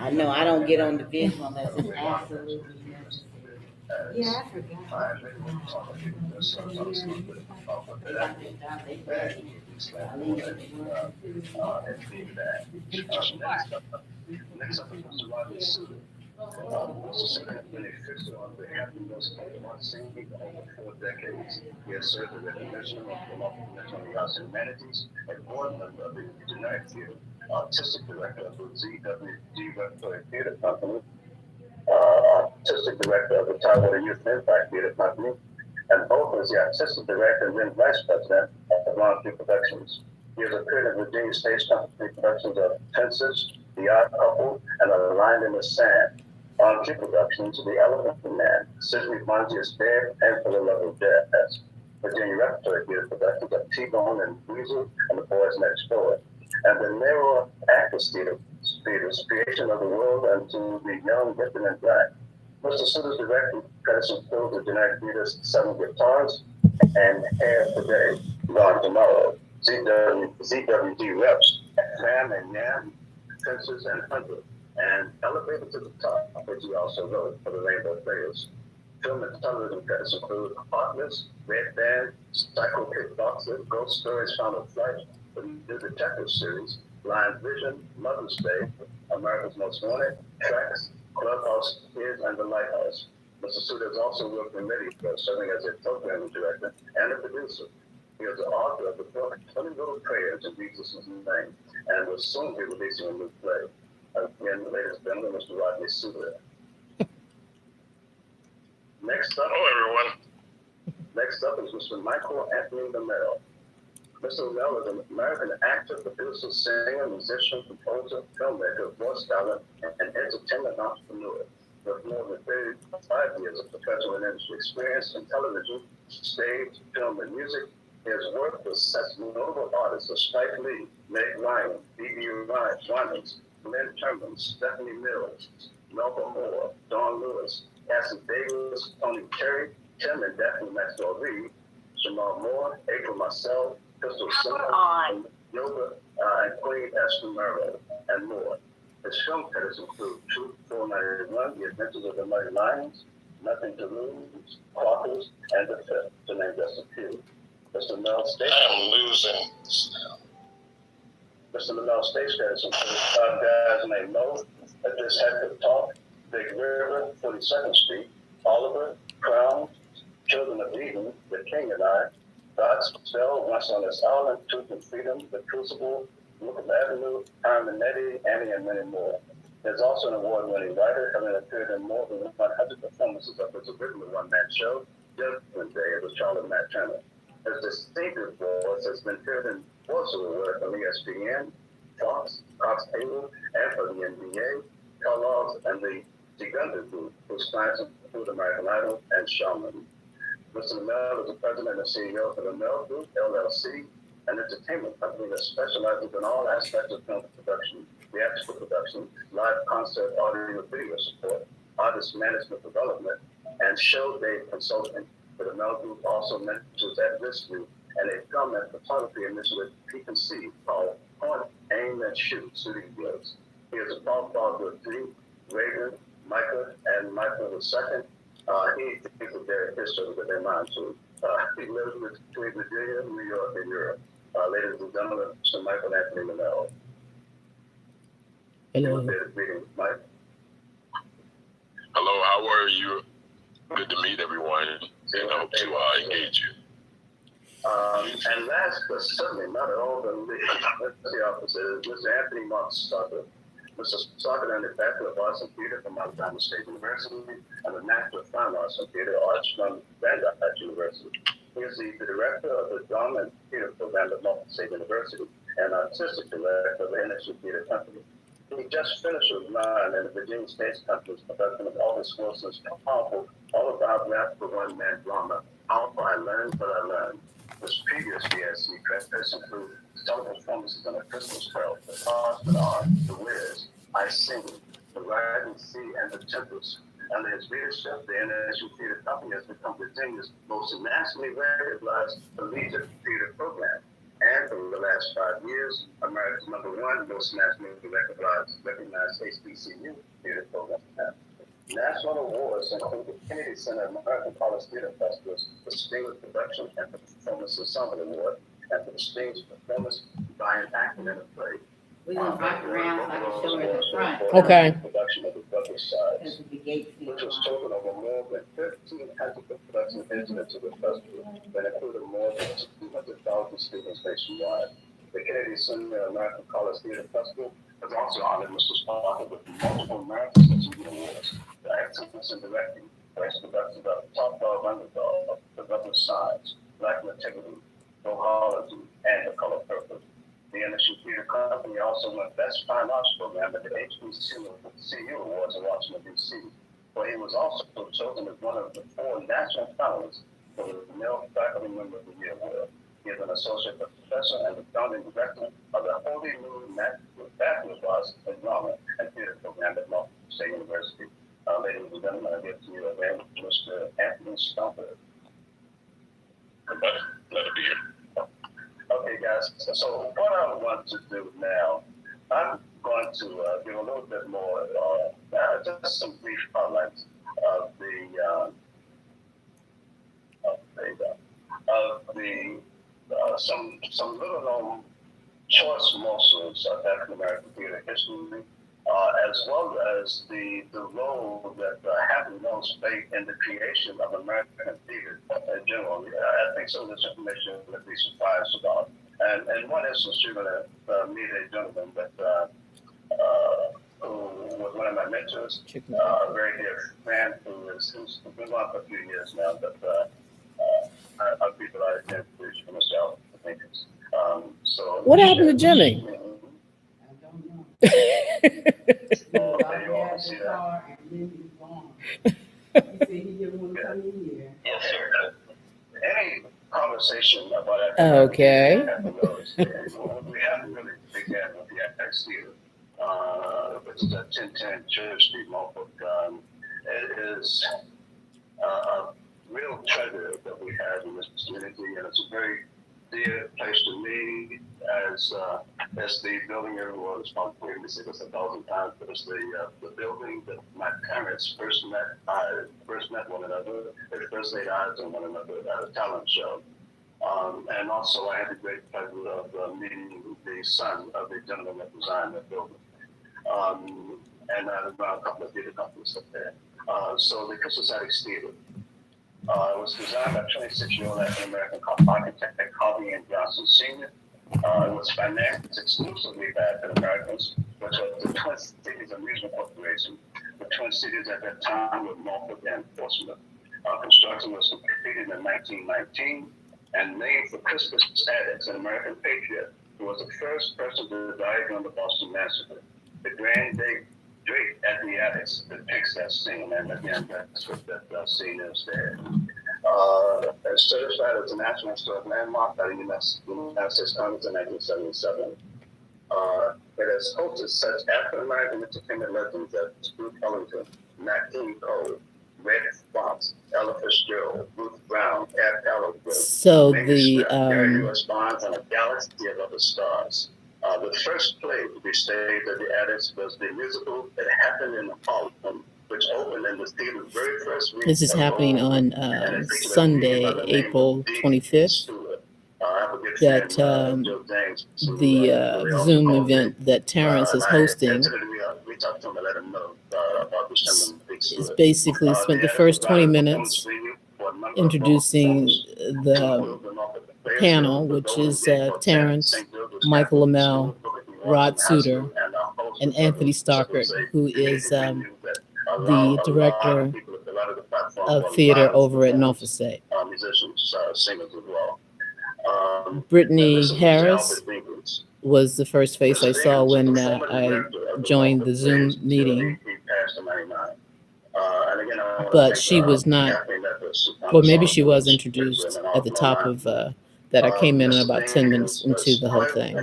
I know I don't get on the visual unless it's absolutely necessary. Yeah, I forgot. Yes, sir, the recognition of the multi-dimensional humanities and board member of the United Theatre, artistic director of the ZWG Repertory Theatre Company, artistic director of the Tidewater Youth Impact Theatre Company, and both as the artistic director and then vice president of Monarchy Productions. He has appeared in Virginia State Company productions of Fences, The Odd Couple, and A Line in the Sand. Monarchy Productions, The Elephant Man, Sidney Monty is Dead, and For the Love of Jazz. Virginia Repertory Theatre Productions of T-Bone and Weasel and The Boys Next Door. and the narrow actors theaters, creation of the world and to the young, gifted, and black. Mr. Suter's directed credits include the United Theater's Seven Guitars and Hair Today, Gone Tomorrow, ZWD Reps, Sam and Yam, Fences and Hunter, and Elevated to the Top, which he also wrote for the Rainbow Players. Film and television credits include Heartless, Red Band, Psycho Kickboxer, Ghost Stories Found in Flight, the new detective series, Blind Vision, Mother's Day, America's Most Wanted, Tracks, Clubhouse Kids, and The Lighthouse. Mr. Suter has also worked in radio, serving as a programming director and a producer. He is the author of the book 20 Little Prayers in Jesus' Name, and will soon be releasing a new play. Again, ladies and gentlemen, Mr. Rodney Suter. Next up, hello everyone. Next up is Mr. Michael Anthony Lamel. Mr. Lamel is an American actor, producer, singer, musician, composer, filmmaker, voice talent, and entertainment entrepreneur. With more than 35 years of professional and industry experience in television, stage, film, and music, he has worked with such notable artists as Spike Lee, Meg Ryan, B.B. Winans, Lynn Turman, Stephanie Mills, Melba Moore, Dawn Lewis, Cassie Davis, Tony Terry, Tim and Daphne Maxwell Reed, Jamal Moore, April Marcel, Crystal Simon, Yoga, and Queen Esther Merrill, and more. His film credits include Troop 491, The Adventures of the Mighty Lions, Nothing to Lose, Quackers, and The Fifth, to name just a few. Mr. Mel State. I'm losing. Mr. Mel State credits include Five Guys Named Mo, A This Had to Talk, Big River, 42nd Street, Oliver, Crown, Children of Eden, The King and I, God's Spell, Once on This Island, Truth and Freedom, The Crucible, Lucas Avenue, Harmonetti, Annie, and many more. There's also an award-winning writer, having appeared in more than 100 performances of his original one-man show, Judgment Day, with Charlotte Matt Turner. His distinctive voice has been heard in voiceover work on ESPN, Fox, Cox Cable, and for the NBA, Kellogg's, and the Gigunda Group, whose clients include American Idol and Shaman. Mr. Lamel is the president and CEO for the Mel Group, LLC, an entertainment company that specializes in all aspects of film production, theatrical production, live concert, audio, video support, artist management development, and show day consulting. The Mel Group also mentors at-risk group and a film and photography initiative PNC called Point, Aim, and Shoot Studios. He is a proud father of three, Reagan, Micah, and Michael II. He thinks of their history with their mind too. He lives between Virginia, New York, and Europe. Ladies and gentlemen, Mr. Michael Anthony Lamel. Hello. Mike. Hello, how are you? Good to meet everyone. And hope to engage you. And last but certainly not at all the officer is Mr. Anthony Mark Stocker. Mr. Stocker earned a Bachelor of Arts in Theater from Alabama State University and a Master of Fine Arts in Theater Arts from Vanderbilt University. He is the director of the Drama and Theater program at Multiple State University and artistic director of the NSU Theater Company. He just finished a run in the Virginia State Company's production of August Wilson's powerful autobiographical one-man drama, How I Learned What I Learned. His previous VSC credits include stellar performances on A Christmas Carol, The Stars That Are, The Wiz, I Sing, The Rising Sea, and The Tempest. Under his leadership, the NSU Theater Company has become Virginia's most nationally recognized collegiate theater program. And for the last 5 years, America's #1 most nationally recognized HBCU theater program. National awards include the Kennedy Center American College Theater Festival's Distinguished Production and Performance Ensemble Award, and the Distinguished Performance by an Actor in a Play. We're gonna rock around so I can show her the front. Okay. Production of the Brother Sides, Because of the gate fee. which was total over more than 1,500 production incidents of the festival that included more than 200,000 students nationwide. The Kennedy Center American College Theater Festival has also honored Mr. Sparker with multiple American Institute Awards for excellence in directing, for his productions of Top Dog Underdog, The Brother Sides, Black Nativity, Ohology, and The Color Purple. The NSU Theater Company also won Best Fine Arts Program at the HBCU Awards in Washington, D.C., where he was also chosen as one of the 4 national finalists for the Male Faculty Member of the Year Award. He is an associate professor and the founding director of the Holy Moon Bachelor's of Arts in Drama and Theater program at Norfolk State University. Ladies and gentlemen, I give to you again Mr. Anthony Stumper. Glad to be here. Okay, guys. So what I want to do now, I'm going to give a little bit more, just some brief highlights of some little known choice morsels of African American theater history, as well as the role that having those played in the creation of American theater in general. I think some of this information would be surprised about. And one instance, you're going to meet a gentleman that who was one of my mentors, a very dear man who's been on for a few years now, but I'll be delighted to introduce you myself. So What happened to Jimmy? I don't know. I had the car and then he's gone. He said he didn't want to come in here. Yes, sir. Any conversation about that? Okay. We haven't really began with the Apex Theater, which is at 1010 Church Street, Norfolk. It is a real treasure that we have in this community, and it's a very dear place to me as the building everyone has probably heard me say this 1,000 times, but it's the building that my parents first met one another. They first laid eyes on one another at a talent show. And also I had the great pleasure of meeting the son of the gentleman that designed that building. And I run a couple of theater companies up there. So the Crystal Statics Theater was designed by 26-year-old African-American architect Harvey and Johnson Sr. It was financed exclusively by African Americans, which was the Twin Cities Amusement Corporation. The Twin Cities at that time were Norfolk and Portsmouth. Construction was completed in 1919 and named for Crystal Statics, an American patriot who was the first person to die during the Boston Massacre. The Grand Drake at the Attics depicts that scene, and again, that's what that scene is there. It's certified as a National Historic Landmark by the United States Congress in 1977. It has hosted such African-American entertainment legends as Duke Ellington, Nat King Cole, Red Fox, Ella Fitzgerald, Ruth Brown, Ed Elliott. So Gary responds on a galaxy of other stars. The first play to be staged at the Attics was the musical that happened in Harlem, which opened in the theater's very first week. This is happening on Sunday, April 25th. That the Zoom event that Terrence is hosting is basically spent the first 20 minutes introducing the panel, which is Terrence, Michael Lamel, Rod Suter, and Anthony Stockert, who is the director of theater over at Norfolk State. Brittany Harris was the first face I saw when I joined the Zoom meeting, but she was not, or maybe she was introduced at the top of that. I came in about 10 minutes into the whole thing.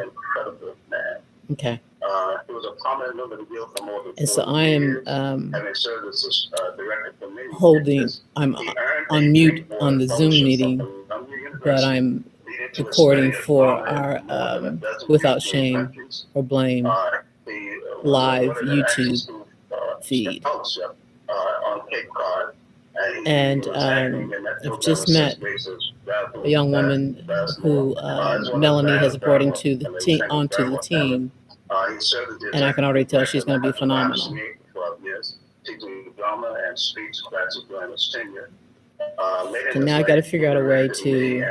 Okay. And so I am I'm on mute on the Zoom meeting, but I'm recording for our Without Shame or Blame live YouTube feed. And I've just met a young woman who Melanie has brought onto the team, and I can already tell she's going to be phenomenal. So now I got to figure out a way to.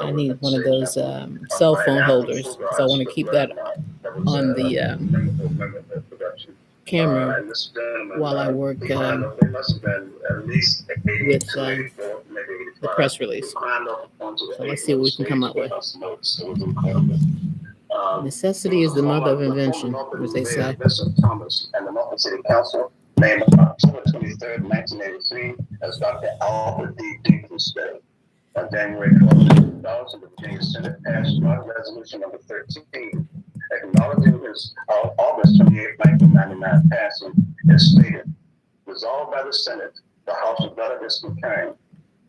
I need one of those cell phone holders because I want to keep that on the camera while I work with the press release. So let's see what we can come up with. Necessity is the mother of invention, as they say. Thomas and the Norfolk City Council named October 23rd, 1983, as Dr. Albert D. Dinkins Day. On January 12, 2000, the Virginia Senate passed Joint Resolution number 13, acknowledging his August 28, 1999 passing, as stated, resolved by the Senate, the House of Delegates concurring,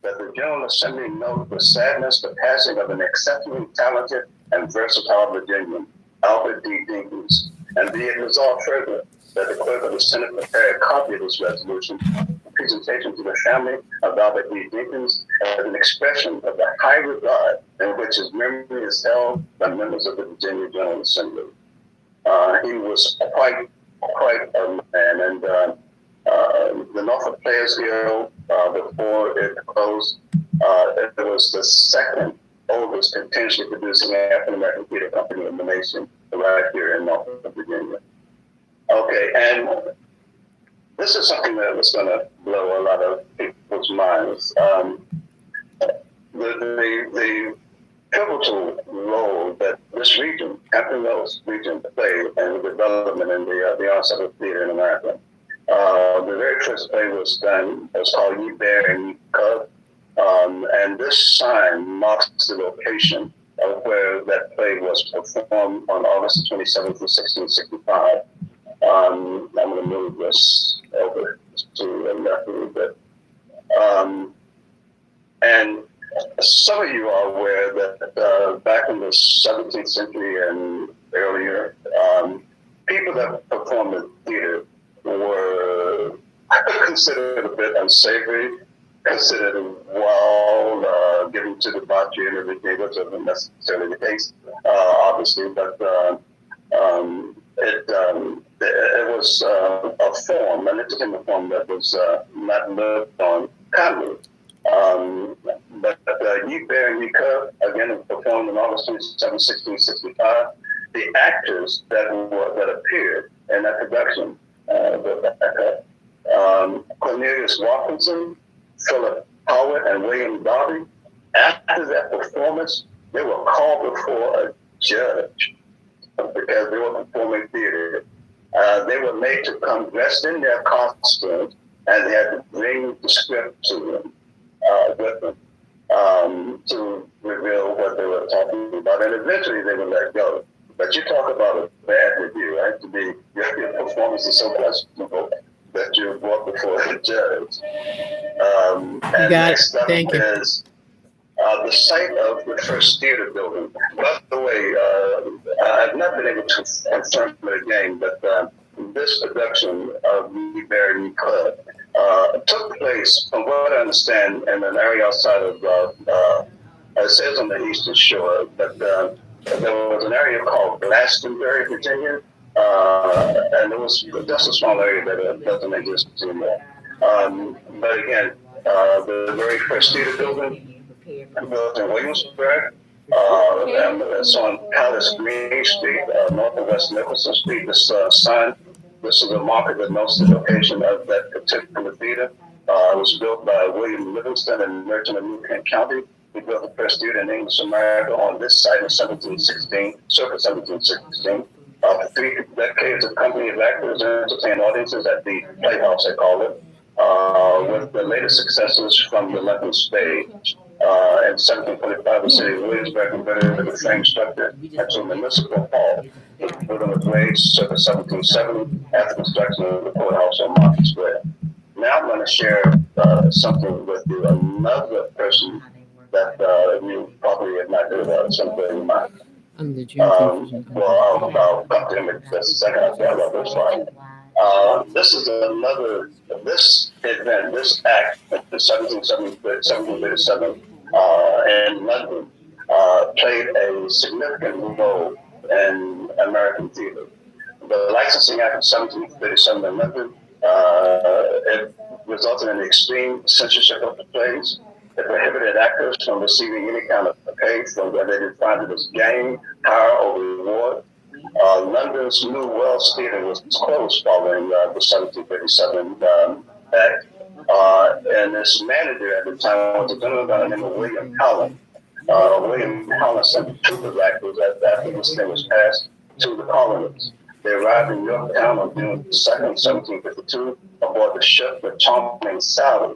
that the General Assembly note with sadness the passing of an exceptionally talented and versatile Virginian, Albert D. Dinkins, and be it resolved further that the clerk of the Senate prepare a copy of this resolution for presentation to the family of Albert D. Dinkins as an expression of the high regard in which his memory is held by members of the Virginia General Assembly. He was quite a man, and the Norfolk Players Guild, before it closed, it was the second oldest continuously producing African American theater company in the nation, right here in Norfolk, Virginia. Okay, and this is something that was going to blow a lot of people's minds. The pivotal role that this region, Hampton Roads region, played in the development in the ensemble theater in America. The very first play was called Ye Bear and Ye Cub, and this sign marks the location of where that play was performed on August 27th, 1665. I'm going to move this over to the left a little bit. And some of you are aware that back in the 17th century and earlier, people that performed in theater were considered a bit unsavory, considered wild, given to debauchery and everything, which wasn't necessarily the case, obviously, but it was a form, and it became a form that was not lived on commonly. But Ye Bear and Ye Cub, again, performed on August 27, 1665. The actors that appeared in that production, Cornelius Watkinson, Philip Howard, and William Darby, after that performance, they were called before a judge because they were performing theater. They were made to come dressed in their costumes, and they had to bring the script to them with them to reveal what they were talking about. And eventually they were let go. But you talk about a bad review, right? To be your performance is so questionable that you're brought before the judge. And next up is the site of the first theater building. By the way, I've not been able to confirm it again, but this production of Ye Bear and Ye Cub took place, from what I understand, in an area outside of, it says on the Eastern Shore, but there was an area called Glastonbury, Virginia, and it was just a small area that doesn't exist anymore. But again, the very first theater building built in Williamsburg, and it's on Palace Green Street, north of West Nicholson Street. This sign, this is a marker that notes the location of that particular theater. It was built by William Livingston and merchant of New Kent County. He built the first theater in English America on this site in 1716, circa 1716. For 3 decades, a company of actors entertained audiences at the Playhouse, they call it, with the latest successes from the London stage. In 1725, the city of Williamsburg converted the frame structure into a municipal hall. The building was raised circa 1770 after construction of the courthouse on Market Square. Now I'm going to share something with you, another person that you probably have not heard about at some point in my well, I'll come to him in just a second. I'll tell you about this one. This is another, this event, this act in 1737 in London played a significant role in American theater. The Licensing Act of 1737 in London, it resulted in the extreme censorship of the plays. It prohibited actors from receiving any kind of pay from where they defined it as gain, hire, or reward. London's New Wells Theatre was closed following the 1737 Act. And its manager at the time was a gentleman by the name of William Howland. William Howland sent troop of actors after this thing was passed to the colonies. They arrived in Yorktown on June 2nd, 1752, aboard the ship The Charming Sally.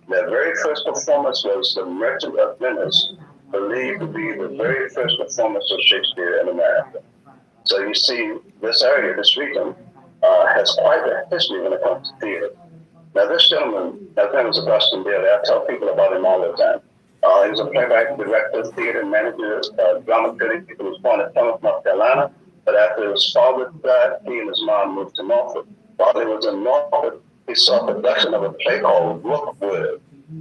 Their very first performance was The Merchant of Venice, believed to be the very first performance of Shakespeare in America. So you see, this area, this region, has quite a history when it comes to theater. Now, this gentleman, his name was Augustine Daly. I tell people about him all the time. He was a playwright, director, theater manager, drama critic. He was born in Plymouth, North Carolina, but after his father died, he and his mom moved to Norfolk. While he was in Norfolk, he saw a production of a play called Rookwood,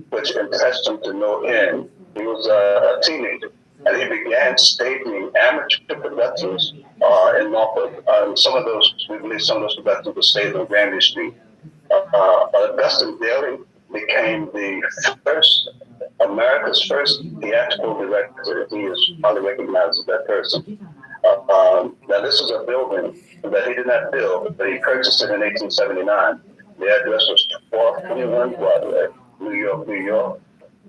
which impressed him to no end. He was a teenager, and he began staging amateur productions in Norfolk. Some of those productions were staged on Granby Street. Augustine Daly became America's first theatrical director. He is probably recognized as that person. Now, this is a building that he did not build, but he purchased it in 1879. The address was 421 Broadway, New York, New York.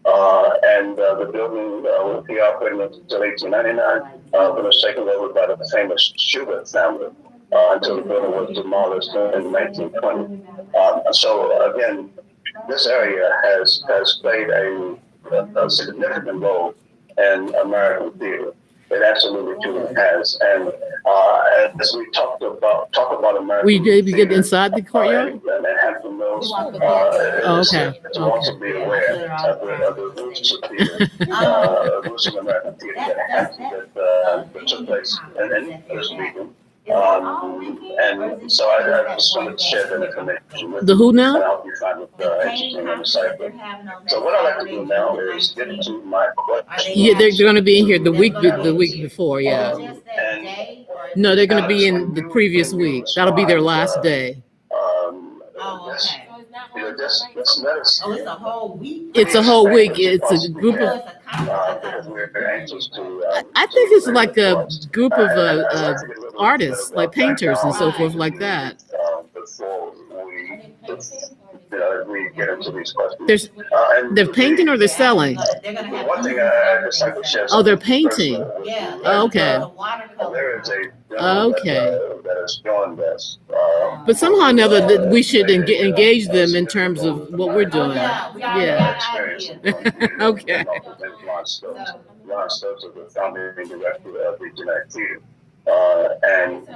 And the building will be operating until 1899, when it was taken over by the famous Schubert family until the building was demolished in 1920. So again, this area has played a significant role in American theater. It absolutely truly has. And as we talk about American Were you able to get theater, inside the courtyard? and Hampton Mills, Okay. to also be aware of the roots of theater, roots of American theater that took place in this region. And so I just wanted to share that information with The who now? and I hope you find it interesting and insightful. So what I like to do now is get into my question. Yeah, they're going to be in here the week before. Yeah. And No, they're going to be in the previous week. That'll be their last day. Just, you know, just let us. Oh, it's a whole week. It's a whole week. It's a group of. Because we're very anxious to. I think it's like a group of artists, like painters and so forth, like that. Before we get into these questions. There's, they're painting or they're selling? One thing I just like to share. Oh, they're painting. Yeah. Okay. There is a Okay. that has joined us. But somehow or another, that we should engage them in terms of what we're doing. Yeah. Okay. Ron Stokes is the founding director of the Jeanette Theater. And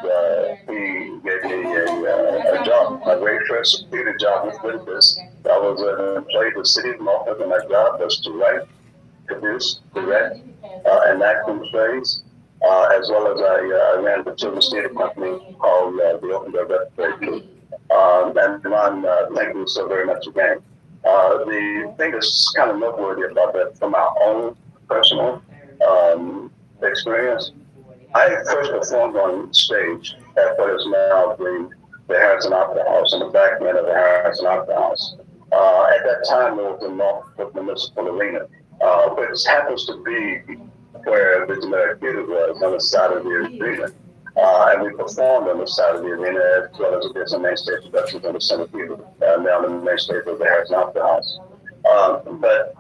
he gave me a job, my very first theater job with this. I was employed with the city of Norfolk, and my job was to write, produce, direct, and act in plays, as well as I ran the children's theater company called the Open Door Repertory. And Ron, thank you so very much again. The thing that's kind of noteworthy about that from our own personal experience, I first performed on stage at what is now the Harrison Opera House, in the back end of the Harrison Opera House. At that time, it was the Norfolk Municipal Arena, which happens to be where the Jeanette Theater was, on the side of the arena. And we performed on the side of the arena, as well as we did some main stage productions on the Center Theater, now on the main stage of the Harrison Opera House. But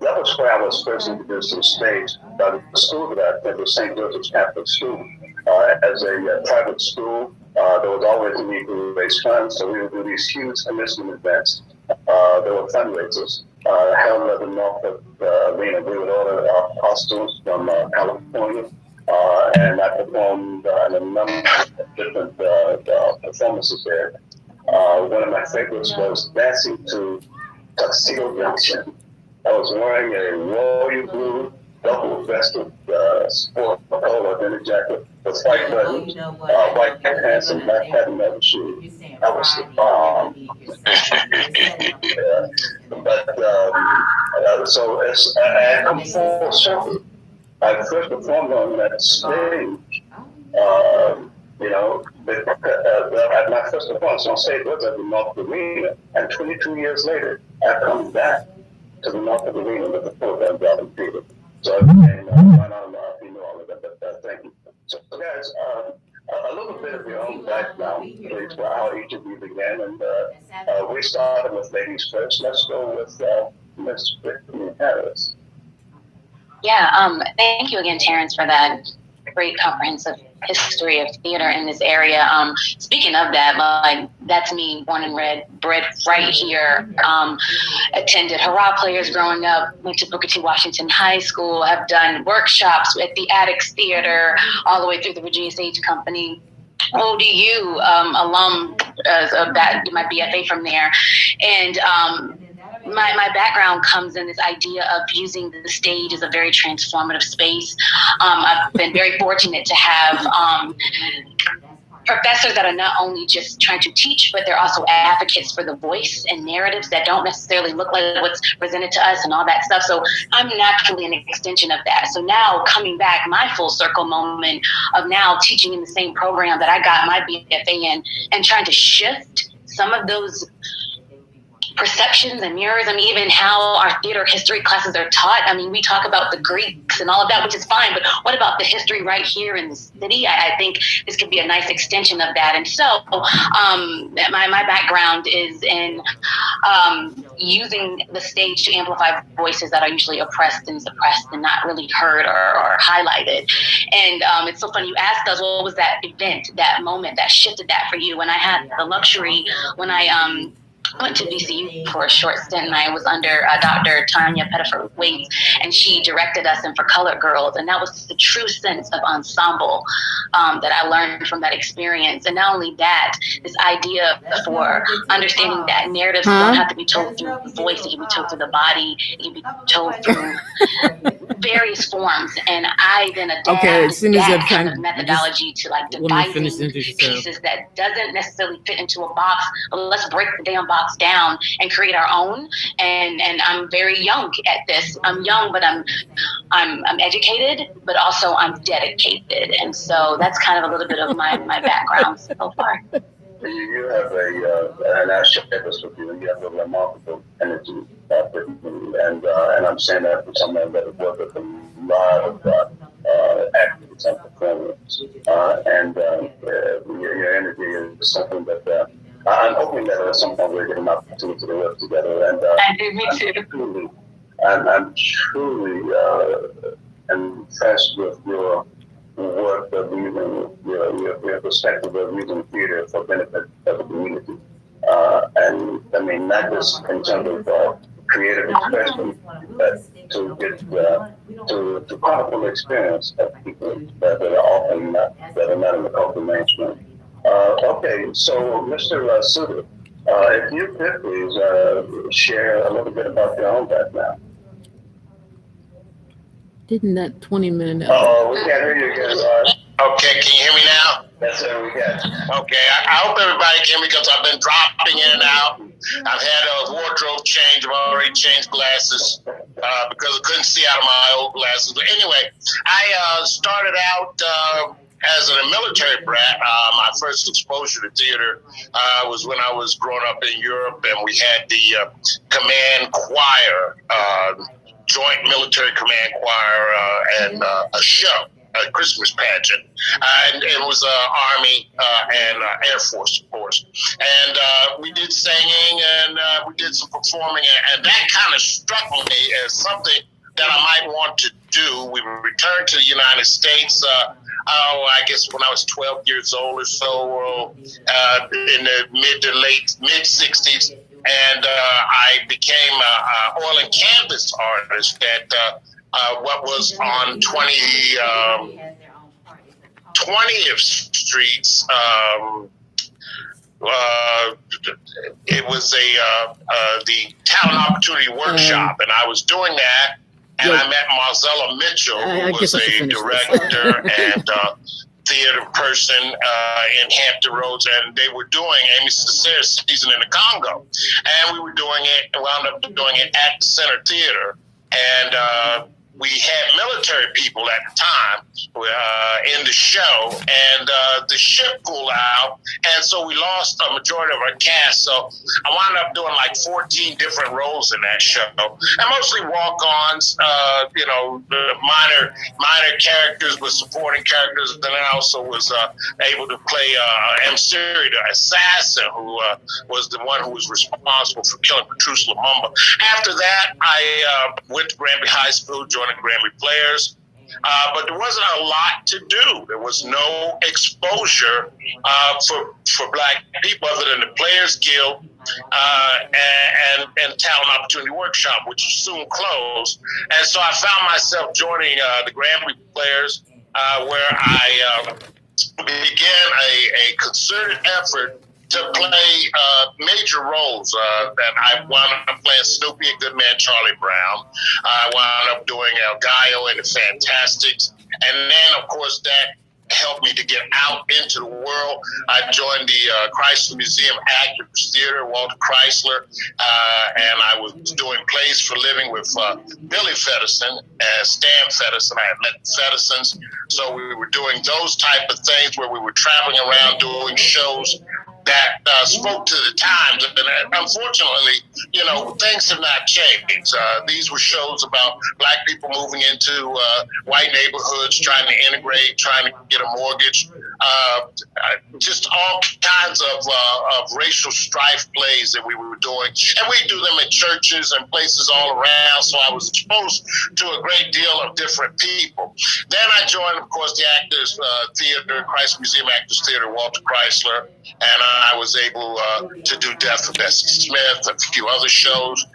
that was where I was first introduced to the stage by the school that I attended, St. Joseph's Catholic School. As a private school, there was always a need to raise funds, so we would do these huge commencement events. There were fundraisers held at the Norfolk Arena. We would order costumes from California, and I performed in a number of different performances there. One of my favorites was dancing to Tuxedo Junction. I was wearing a royal blue double-vested sport polo dinner jacket with white buttons, white pants, and black patent leather shoes. I was the bomb. So as I come full circle, I first performed on that stage. My first performance on stage was at the Norfolk Arena, and 22 years later, I come back to the Norfolk Arena with the program Driving Theater. So again, I don't know if you know all of that, but thank you. So guys, a little bit of your own background, please, for how each of you began, and we started with ladies first. Let's go with Ms. Brittany Harris. Yeah, thank you again, Terrence, for that great comprehensive history of theater in this area. Speaking of that, like that's me, born and bred right here. Attended hurrah players growing up, went to Booker T. Washington High School, have done workshops at the Addicts Theater, all the way through the Virginia Stage Company. ODU alum of that, my BFA from there. And my background comes in this idea of using the stage as a very transformative space. I've been very fortunate to have professors that are not only just trying to teach, but they're also advocates for the voice and narratives that don't necessarily look like what's presented to us and all that stuff. So I'm naturally an extension of that. So now coming back, my full circle moment of now teaching in the same program that I got my BFA in and trying to shift some of those perceptions and mirrors. I mean, even how our theater history classes are taught. I mean, we talk about the Greeks and all of that, which is fine, but what about the history right here in the city? I think this could be a nice extension of that. And so my background is in using the stage to amplify voices that are usually oppressed and suppressed and not really heard or highlighted. And it's so funny, you asked us, what was that event, that moment that shifted that for you? And I had the luxury when I went to VCU for a short stint, and I was under Dr. Tanya Pettiford-Waite, and she directed us in For Colored Girls, and that was the true sense of ensemble that I learned from that experience. And not only that, this idea for understanding that narratives don't have to be told through the voice, it can be told through the body, it can be told through various forms. And I then adapt that kind of methodology to like devising pieces that doesn't necessarily fit into a box, but let's break the damn box down and create our own. And I'm very young at this. I'm young, but I'm educated, but also I'm dedicated. And so that's kind of a little bit of my background so far. You have and I share this with you, you have a remarkable energy, and I'm saying that for someone that has worked with a lot of actors and performers, and your energy is something that I'm hoping that at some point we're getting an opportunity to work together. And I do, me too. I'm truly impressed with your work of using your perspective of using theater for benefit of the community. And I mean, not just in terms of creative expression, but to get to powerful experience of people that are often not in the cultural mainstream. Okay, so Mr. Suter, if you could please share a little bit about your own background. Didn't that 20-minute? Oh, we can't hear you again, Lars. Okay, can you hear me now? That's it, we got you. Okay, I hope everybody can, because I've been dropping in and out. I've had a wardrobe change. I've already changed glasses because I couldn't see out of my old glasses. But anyway, I started out as a military brat. My first exposure to theater was when I was growing up in Europe, and we had the command choir, joint military command choir, and a show, a Christmas pageant. And it was Army and Air Force, of course. And we did singing, and we did some performing, and that kind of struck me as something that I might want to do. We returned to the United States, I guess when I was 12 years old or so, in the mid 60s. And I became an oil and canvas artist at what was on 20th Street. It was the Talent Opportunity Workshop, and I was doing that. And I met Marcella Mitchell, who was a director and theater person in Hampton Roads, and they were doing Amy Cesar's Season in the Congo. And we were doing it, wound up doing it at the Center Theater. And we had military people at the time in the show, and the ship pulled out, and so we lost a majority of our cast. So I wound up doing like 14 different roles in that show, and mostly walk-ons, the minor characters with supporting characters. And then I also was able to play M. Siri, the assassin, who was the one who was responsible for killing Patrice Lumumba. After that, I went to Granby High School, joined the Granby Players, but there wasn't a lot to do. There was no exposure for Black people other than the Players Guild and Talent Opportunity Workshop, which soon closed. And so I found myself joining the Grammy Players, where I began a concerted effort to play major roles. That I wound up playing Snoopy and Goodman Charlie Brown. I wound up doing El Gallo in the Fantastics. And then, of course, that helped me to get out into the world. I joined the Chrysler Museum Actors Theater, Walter Chrysler, and I was doing plays for living with Billy Feddersen and Stan Feddersen. I had met the Feddersens, so we were doing those type of things where we were traveling around doing shows that spoke to the times. And unfortunately, you know, things have not changed. These were shows about Black people moving into white neighborhoods, trying to integrate, trying to get a mortgage, just all kinds of racial strife plays that we were doing. And we do them in churches and places all around, so I was exposed to a great deal of different people. Then I joined, of course, the Actors Theater, Chrysler Museum Actors Theater, Walter Chrysler, and I was able to do Death of Bessie Smith, a few other shows.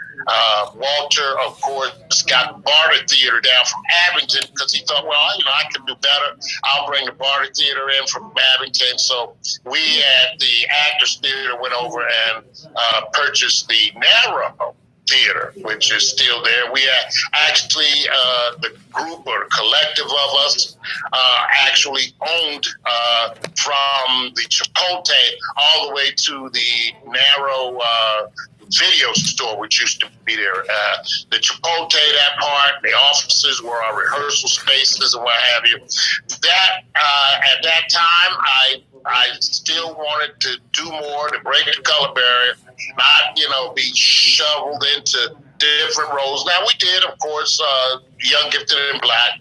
Walter, of course, got Barter Theater down from Abington because he thought, well, you know, I can do better. I'll bring the Barter Theater in from Abington. So we at the Actors Theater went over and purchased the Narrow Theater, which is still there. We actually, the group or collective of us actually owned from the Chipotle all the way to the Narrow video store, which used to be there. The Chipotle, that part, the offices were our rehearsal spaces and what have you. That at that time, I still wanted to do more, to break the color barrier, not, you know, be shoveled into different roles. Now, we did, of course, Young, Gifted, and Black,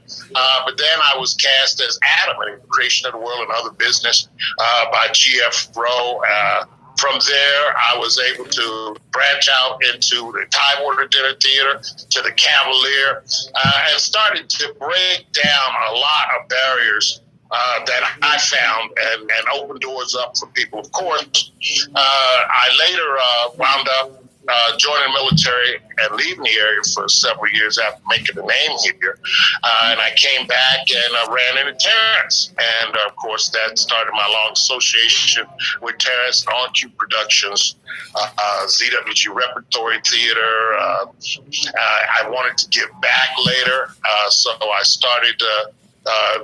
but then I was cast as Adam in The Creation of the World and Other Business by G.F. Rowe. From there, I was able to branch out into the Tidewater Dinner Theater, to the Cavalier, and started to break down a lot of barriers that I found and open doors up for people. Of course, I later wound up joining the military and leaving the area for several years after making a name here. And I came back and ran into Terrence. And of course, that started my long association with Terrence and On-Cue Productions, ZWG Repertory Theater. I wanted to give back later, so I started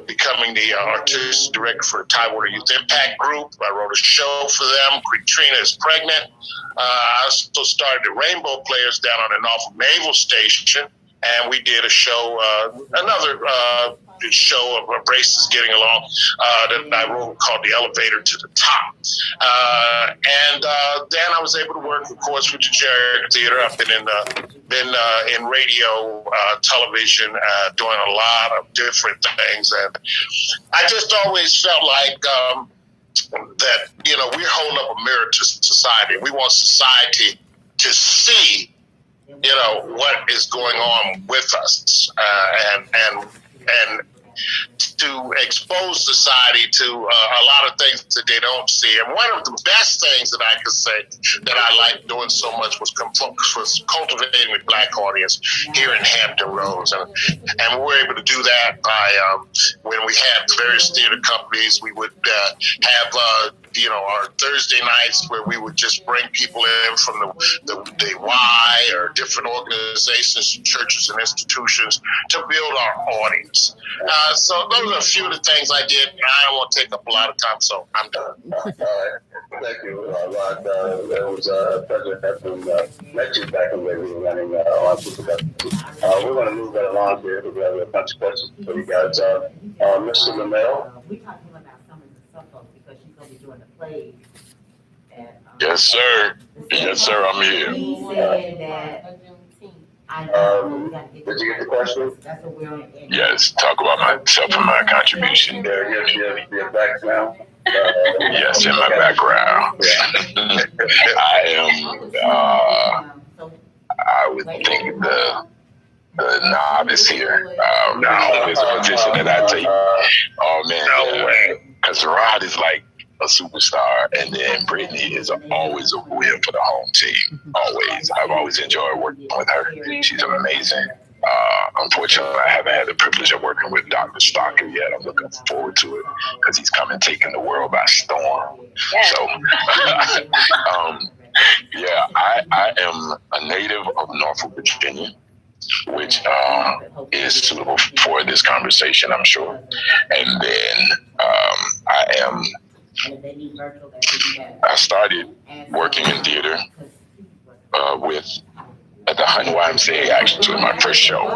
becoming the artistic director for the Tidewater Youth Impact Group. I wrote a show for them, Katrina is Pregnant. I also started the Rainbow Players down on the Norfolk Naval Station, and we did a show, another show of Braces Getting Along that I wrote called The Elevator to the Top. And then I was able to work, of course, with the Jerry Theater. I've been in radio, television, doing a lot of different things. And I just always felt like that, you know, we're holding up a mirror to society. We want society to see, you know, what is going on with us, and to expose society to a lot of things that they don't see. And one of the best things that I could say that I liked doing so much was cultivating the Black audience here in Hampton Roads. And we were able to do that by, when we had various theater companies, we would have you know, our Thursday nights where we would just bring people in from the Y or different organizations, churches and institutions to build our audience. So those are a few of the things I did. I don't want to take up a lot of time, so I'm done. Thank you, Rod. It was a pleasure having met you back when we were running On-Cue Productions. We're going to move that along here. We have a bunch of questions for you guys. Mr. LaMelle? We talking about some of the stuff because she's going to be doing the plays. And, Yes, sir. Yes, sir. I'm here. He said that I know we got to get Did you get the question? That's what we're in. Yes, talk about myself and my contribution. Your background. Yes, in my background. I am, I would think the novice here. No, it's a position that I take. Oh man, no way. Because Rod is like a superstar, and then Brittany is always a win for the home team. Always. I've always enjoyed working with her. She's amazing. Unfortunately, I haven't had the privilege of working with Dr. Stocker yet. I'm looking forward to it because he's come and taken the world by storm. Yes. So, yeah, I am a native of Norfolk, Virginia, which is suitable for this conversation, I'm sure. And then I started working in theater at the Hun YMCA, actually, my first show,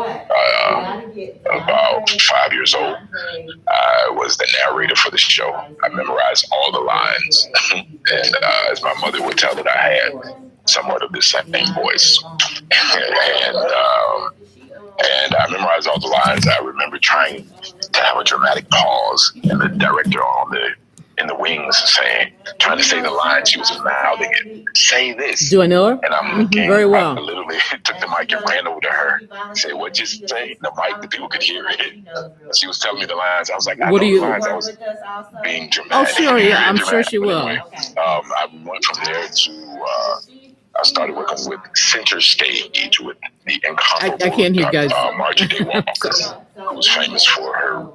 about 5 years old. I was the narrator for the show. I memorized all the lines. And as my mother would tell it, I had somewhat of the same voice. And I memorized all the lines. I remember trying to have a dramatic pause, and the director in the wings trying to say the line. She was mouthing it. Say this. Do I know her? And I'm looking. Very well. I literally took the mic and ran over to her. Said, "What you say?" The mic, the people could hear it. She was telling me the lines. I was like, What do you? lines. I was being dramatic. Oh, sure, yeah, I'm dramatic. sure she will. Anyway, I went from there to. I started working with Center Stage with the incomparable I can't hear you guys. Margie Day Walker, who was famous for her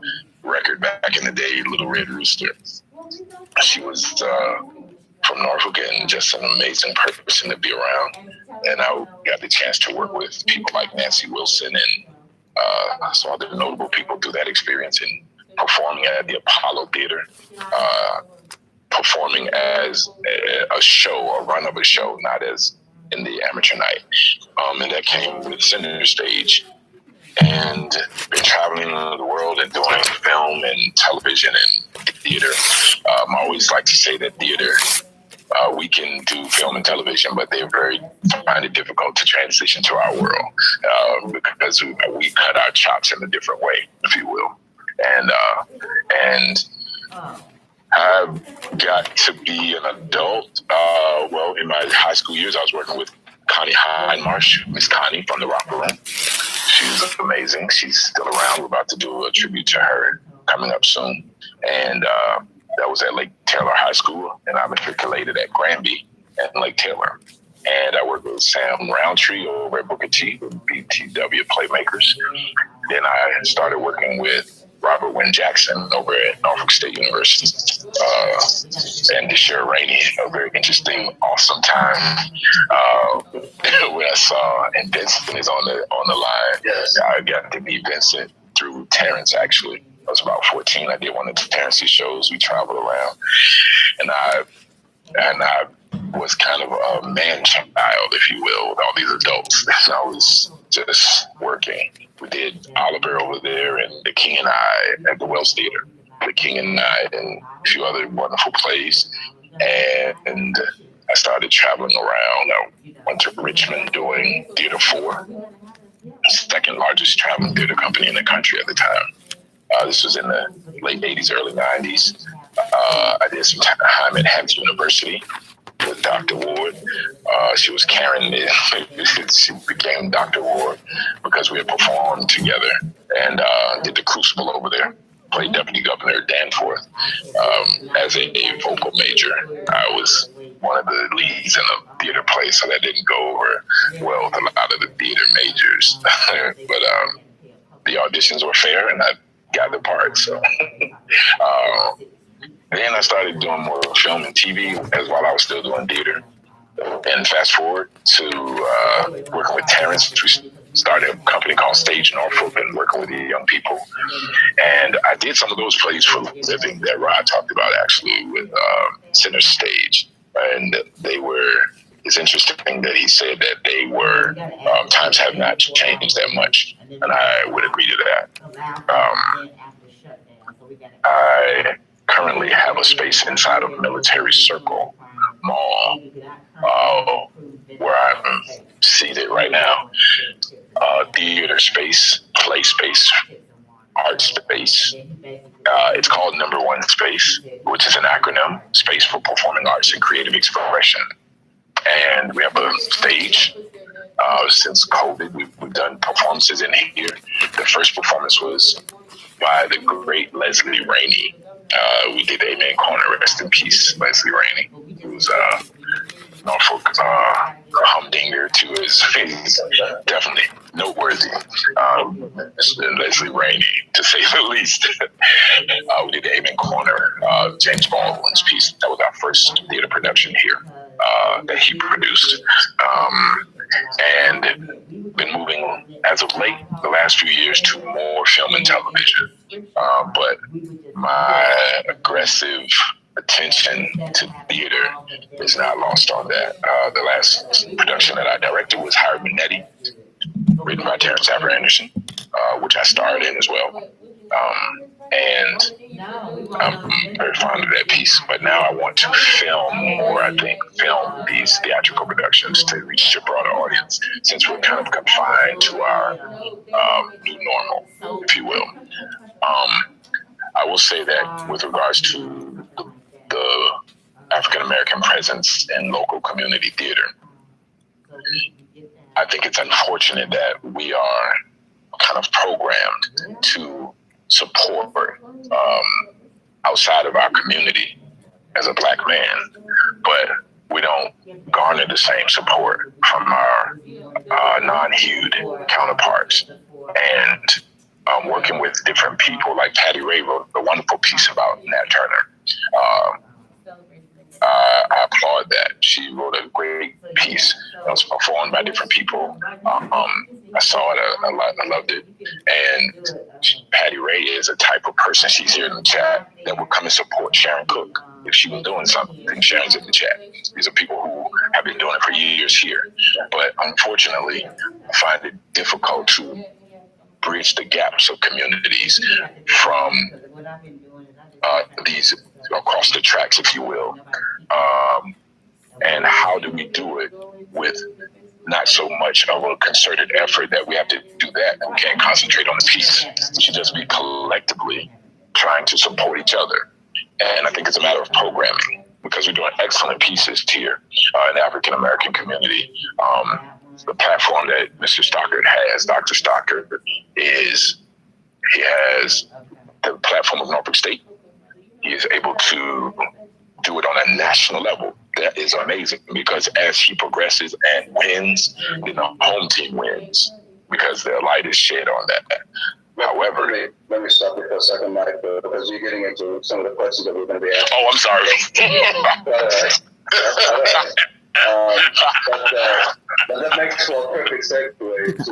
record back in the day, Little Red Rooster. She was from Norfolk and just an amazing person to be around. And I got the chance to work with people like Nancy Wilson and some other notable people through that experience and performing at the Apollo Theater. Performing as a show, a run of a show, not as in the amateur night. And that came with Center Stage. And been traveling the world and doing film and television and theater. I always like to say that theater, we can do film and television, but they find it difficult to transition to our world because we cut our chops in a different way, if you will. And I got to be an adult. In my high school years, I was working with Connie Hindmarsh, Miss Connie from the Rocker Room. She's amazing. She's still around. We're about to do a tribute to her coming up soon. And that was at Lake Taylor High School. And I matriculated at Granby at Lake Taylor. And I worked with Sam Roundtree over at Booker T, BTW Playmakers. Then I started working with Robert Wynn Jackson over at Norfolk State University, and Deshara Rainey. A very interesting, awesome time when I saw, and Vincent is on the line. Yes. I got to meet Vincent through Terrence. Actually, I was about 14. I did one of Terrence's shows. We traveled around, and I was kind of a man child, if you will, with all these adults. And I was just working. We did Oliver over there and The King and I at the Wells Theater. The King and I and a few other wonderful plays. And I started traveling around. I went to Richmond doing Theater 4, second largest traveling theater company in the country at the time. This was in the late 80s, early 90s. I did some time at Hampton University with Dr. Ward. She was carrying it. She became Dr. Ward because we had performed together and did the Crucible over there. Played Deputy Governor Danforth as a vocal major. I was one of the leads in a theater play, so that didn't go over well with a lot of the theater majors. But the auditions were fair, and I got the part. So then I started doing more film and TV as while I was still doing theater. And fast forward to working with Terrence, we started a company called Stage Norfolk and working with the young people. And I did some of those plays for a living that Rod talked about actually with Center Stage. And it's interesting that he said that they were, times have not changed that much. And I would agree to that. I currently have a space inside of Military Circle Mall where I'm seated right now. Theater space, play space, art space. It's called Number One Space, which is an acronym, Space for Performing Arts and Creative Expression. And we have a stage Since COVID, we've done performances in here. The first performance was by the great Leslie Rainey. We did Amen Corner, rest in peace, Leslie Rainey, who's Norfolk humdinger to his face, definitely noteworthy. Leslie Rainey, to say the least. We did Amen Corner, James Baldwin's piece. That was our first theater production here that he produced. And been moving as of late, the last few years, to more film and television. But my aggressive attention to theater is not lost on that. The last production that I directed was hibernation, written by Terrence Anderson, which I starred in as well. And I'm very fond of that piece. But now I want to film more, film these theatrical productions to reach a broader audience, since we're kind of confined to our new normal, if you will. I will say that with regards to the African American presence in local community theater, I think it's unfortunate that we are kind of programmed to support outside of our community as a Black man, but we don't garner the same support from our non-hued counterparts. And working with different people, like Patty Ray wrote a wonderful piece about Nat Turner. I applaud that. She wrote a great piece that was performed by different people. I saw it, I loved it. And Patty Ray is a type of person, she's here in the chat, that would come and support Sharon Cook if she was doing something. Sharon's in the chat. These are people who have been doing it for years here. But unfortunately, I find it difficult to bridge the gaps of communities from these across the tracks, if you will. And how do we do it with not so much of a concerted effort that we have to do that and we can't concentrate on the piece? We should just be collectively trying to support each other. And I think it's a matter of programming, because we're doing excellent pieces here in the African American community. The platform that Mr. Stockard has, Dr. Stockard, is he has the platform of Norfolk State. He is able to do it on a national level. That is amazing, because as he progresses and wins, then the home team wins, because their light is shed on that. However, let me stop you for a second, Mike, because you're getting into some of the questions that we're going to be asking. Oh, I'm sorry. But that makes for a perfect segue to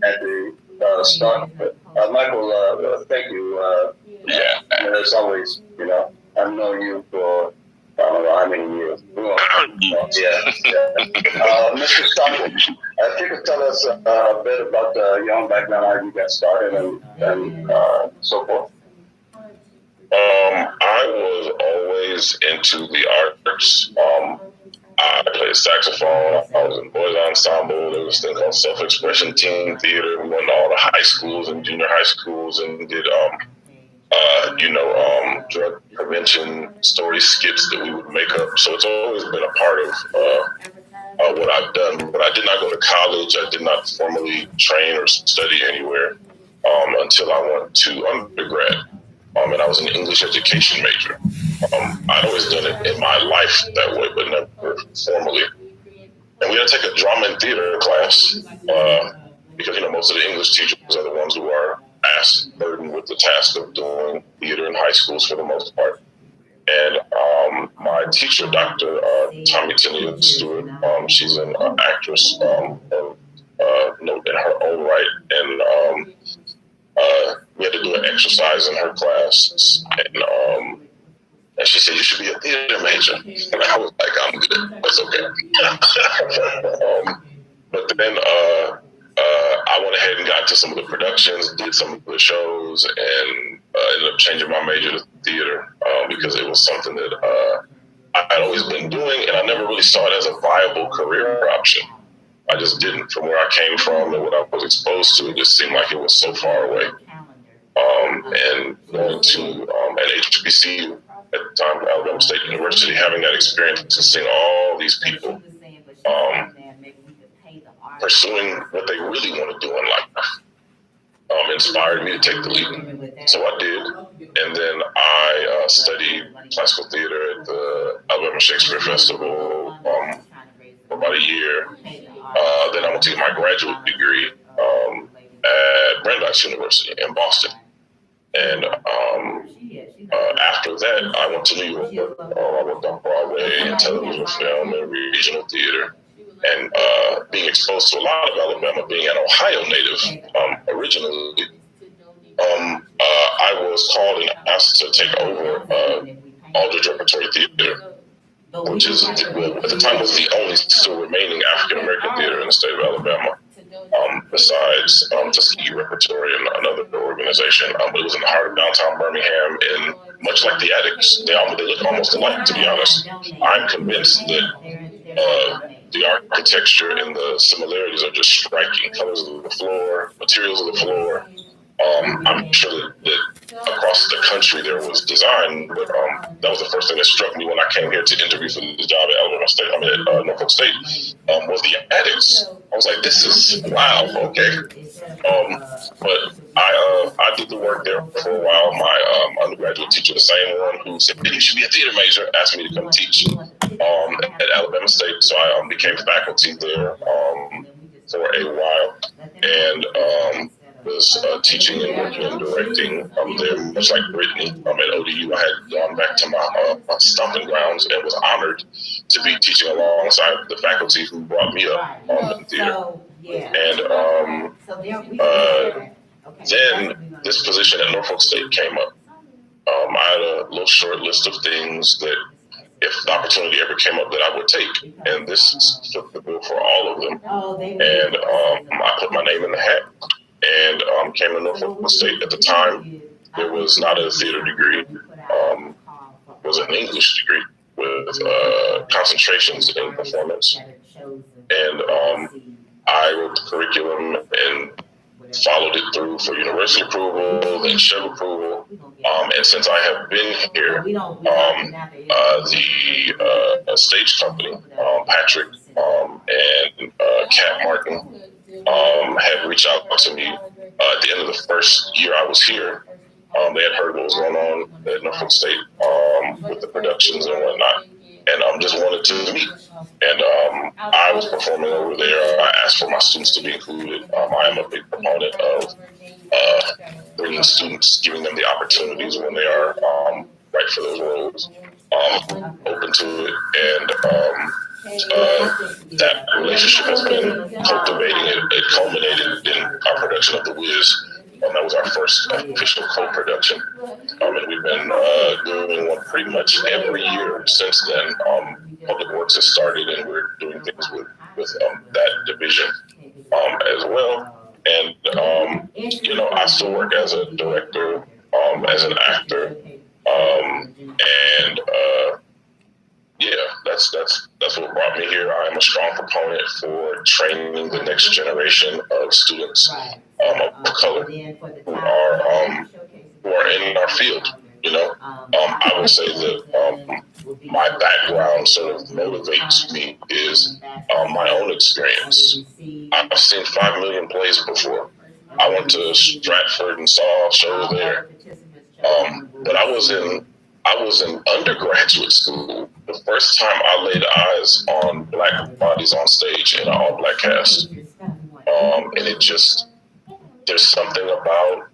at the start. Michael, thank you. Yeah. And as always, I've known you for I don't know how many years. Mr. Stockton, if you could tell us a bit about your own background, how you got started, and so forth. I was always into the arts. I played saxophone. I was in boys ensemble. There was a thing called self-expression teen theater. We went to all the high schools and junior high schools and did drug prevention story skits that we would make up. So it's always been a part of what I've done. But I did not go to college. I did not formally train or study anywhere until I went to undergrad. And I was an English education major. I'd always done it in my life that way, but never formally. And we had to take a drama and theater class because, most of the English teachers are the ones who are burdened with the task of doing theater in high schools for the most part. And my teacher, Dr. Tommy Tania Stewart, she's an actress of note in her own right. And we had to do an exercise in her class. And she said, "You should be a theater major." And I was like, "I'm good. That's okay." But then I went ahead and got to some of the productions, did some of the shows, and ended up changing my major to theater because it was something that I'd always been doing, and I never really saw it as a viable career option. I just didn't. From where I came from and what I was exposed to, it just seemed like it was so far away. And going to at HBCU at the time, Alabama State University, having that experience to seeing all these people pursuing what they really want to do in life. Inspired me to take the leap. So I did. And then I studied classical theater at the Alabama Shakespeare Festival for about a year. Then I went to get my graduate degree at Brandeis University in Boston. And after that, I went to New York. I worked on Broadway and television, film, and regional theater. And being exposed to a lot of Alabama, being an Ohio native originally, I was called and asked to take over Aldridge Repertory Theater, which is, at the time, was the only still remaining African-American theater in the state of Alabama, besides Tuskegee Repertory and another organization. But it was in the heart of downtown Birmingham, and much like the Attics, they look almost alike, to be honest. I'm convinced that the architecture and the similarities are just striking. Colors of the floor, materials of the floor. I'm sure that across the country there was design, but that was the first thing that struck me when I came here to interview for the job at Alabama State. At Norfolk State, was the Attics. I was like, this is wow, okay. But I did the work there for a while. My undergraduate teacher, the same one who said you should be a theater major, asked me to come teach at Alabama State. So I became faculty there for a while, and was teaching and working and directing there, much like Brittany at ODU. I had gone back to my stomping grounds and was honored to be teaching alongside the faculty who brought me up in theater. And then this position at Norfolk State came up. I had a little short list of things that, if the opportunity ever came up, that I would take, and this fit the bill for all of them. And I put my name in the hat and came to Norfolk State. At the time, there was not a theater degree. It was an English degree with concentrations in performance. And I wrote the curriculum and followed it through for university approval, then SHEV approval. And since I have been here, the stage company, Patrick and Kat Martin, had reached out to me at the end of the first year I was here. They had heard what was going on at Norfolk State with the productions and whatnot, and just wanted to meet. And I was performing over there. I asked for my students to be included. I am a big proponent of bringing students, giving them the opportunities when they are right for those roles. Open to it, and that relationship has been cultivating. It culminated in our production of The Wiz. That was our first official co-production, and we've been doing one pretty much every year since then. Public Works has started, and we're doing things with that division as well. And I still work as a director, as an actor, and that's what brought me here. I am a strong proponent for training the next generation of students of color who are in our field. I would say that my background sort of motivates me is my own experience. I've seen 5 million plays before. I went to Stratford and saw a show there, but I was in undergraduate school. The first time I laid eyes on Black bodies on stage in an all-Black cast, and it just, there's something about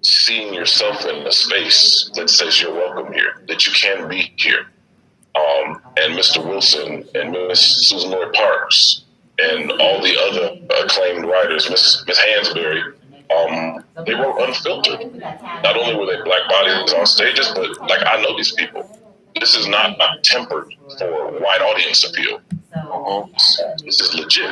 seeing yourself in a space that says you're welcome here, that you can be here. And Mr. Wilson and Miss Susan Lloyd Parks and all the other acclaimed writers, Miss Hansberry, they were unfiltered. Not only were they Black bodies on stages, but I know these people. This is not tempered for white audience appeal. This is legit.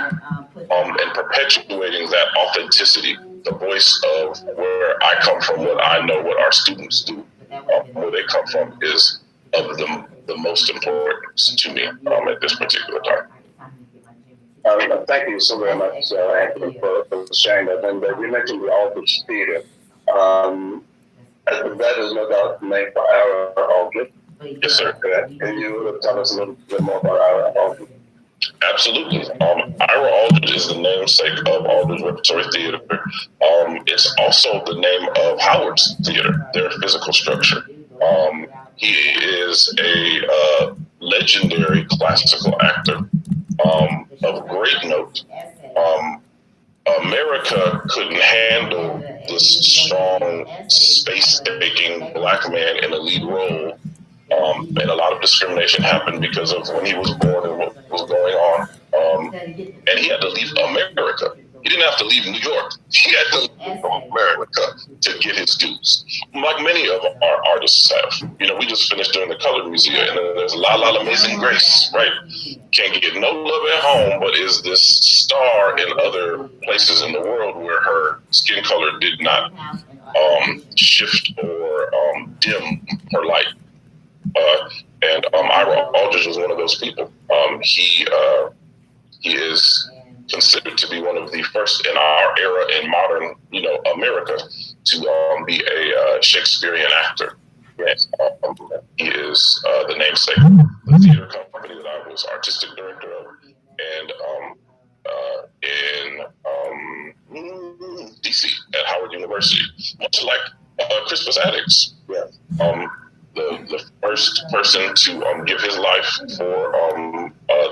And perpetuating that authenticity, the voice of where I come from, what I know, what our students do, where they come from is of the most importance to me at this particular time. Thank you so very much, Anthony, for sharing that. And you mentioned the Aldridge Theater. That is no doubt named for Ira Aldridge. Yes, sir. Can you tell us a little bit more about Ira Aldridge? Absolutely. Ira Aldridge is the namesake of Aldridge Repertory Theater. It's also the name of Howard's Theater, their physical structure. He is a legendary classical actor of great note. America couldn't handle this strong, space-taking black man in a lead role. And a lot of discrimination happened because of when he was born and what was going on. And he had to leave America. He didn't have to leave New York. He had to leave America to get his dues, like many of our artists have. You know, we just finished doing the Colored Museum, and then there's La La Amazing Grace, right? Can't get no love at home, but is this star in other places in the world where her skin color did not shift or dim her light. And Ira Aldridge was one of those people. He is considered to be one of the first in our era in modern, America to be a Shakespearean actor. Yes, he is the namesake of the theater company that I was artistic director of, and in DC at Howard University, much like Crispus Attucks. Yeah. The first person to give his life for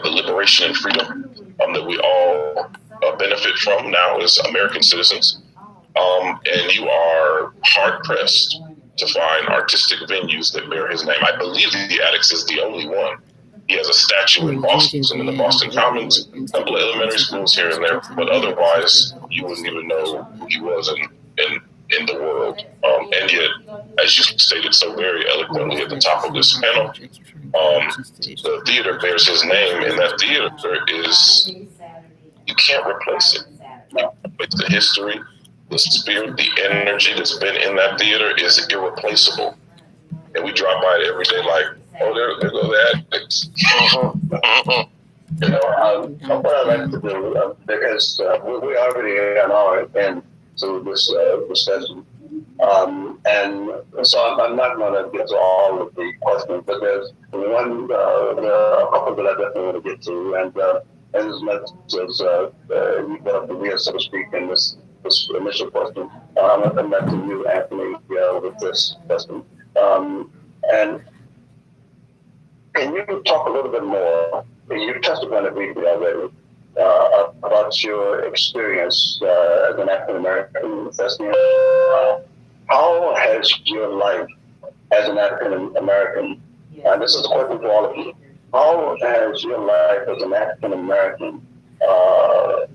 the liberation and freedom that we all benefit from now as American citizens. And you are hard pressed to find artistic venues that bear his name. I believe the Attucks is the only one. He has a statue in Boston, in the Boston Commons, a couple of elementary schools here and there, but otherwise you wouldn't even know who he was in the world. And yet, as you stated so very eloquently at the top of this panel, the theater bears his name, and that theater is, you can't replace it. It's the history, the spirit, the energy that's been in that theater is irreplaceable. And we drive by it every day like, oh, there go the Attucks. What I like to do, because we already are into this discussion. And so I'm not going to get to all of the questions, but there's there are a couple that I definitely want to get to. And as much as you got up the wheel, so to speak, in this initial question, I'm going to come back to you, Anthony, with this question. And can you talk a little bit more? You touched upon it briefly already. About your experience as an African American thespian. How has your life as an African American, and this is a question for all of you, how has your life as an African American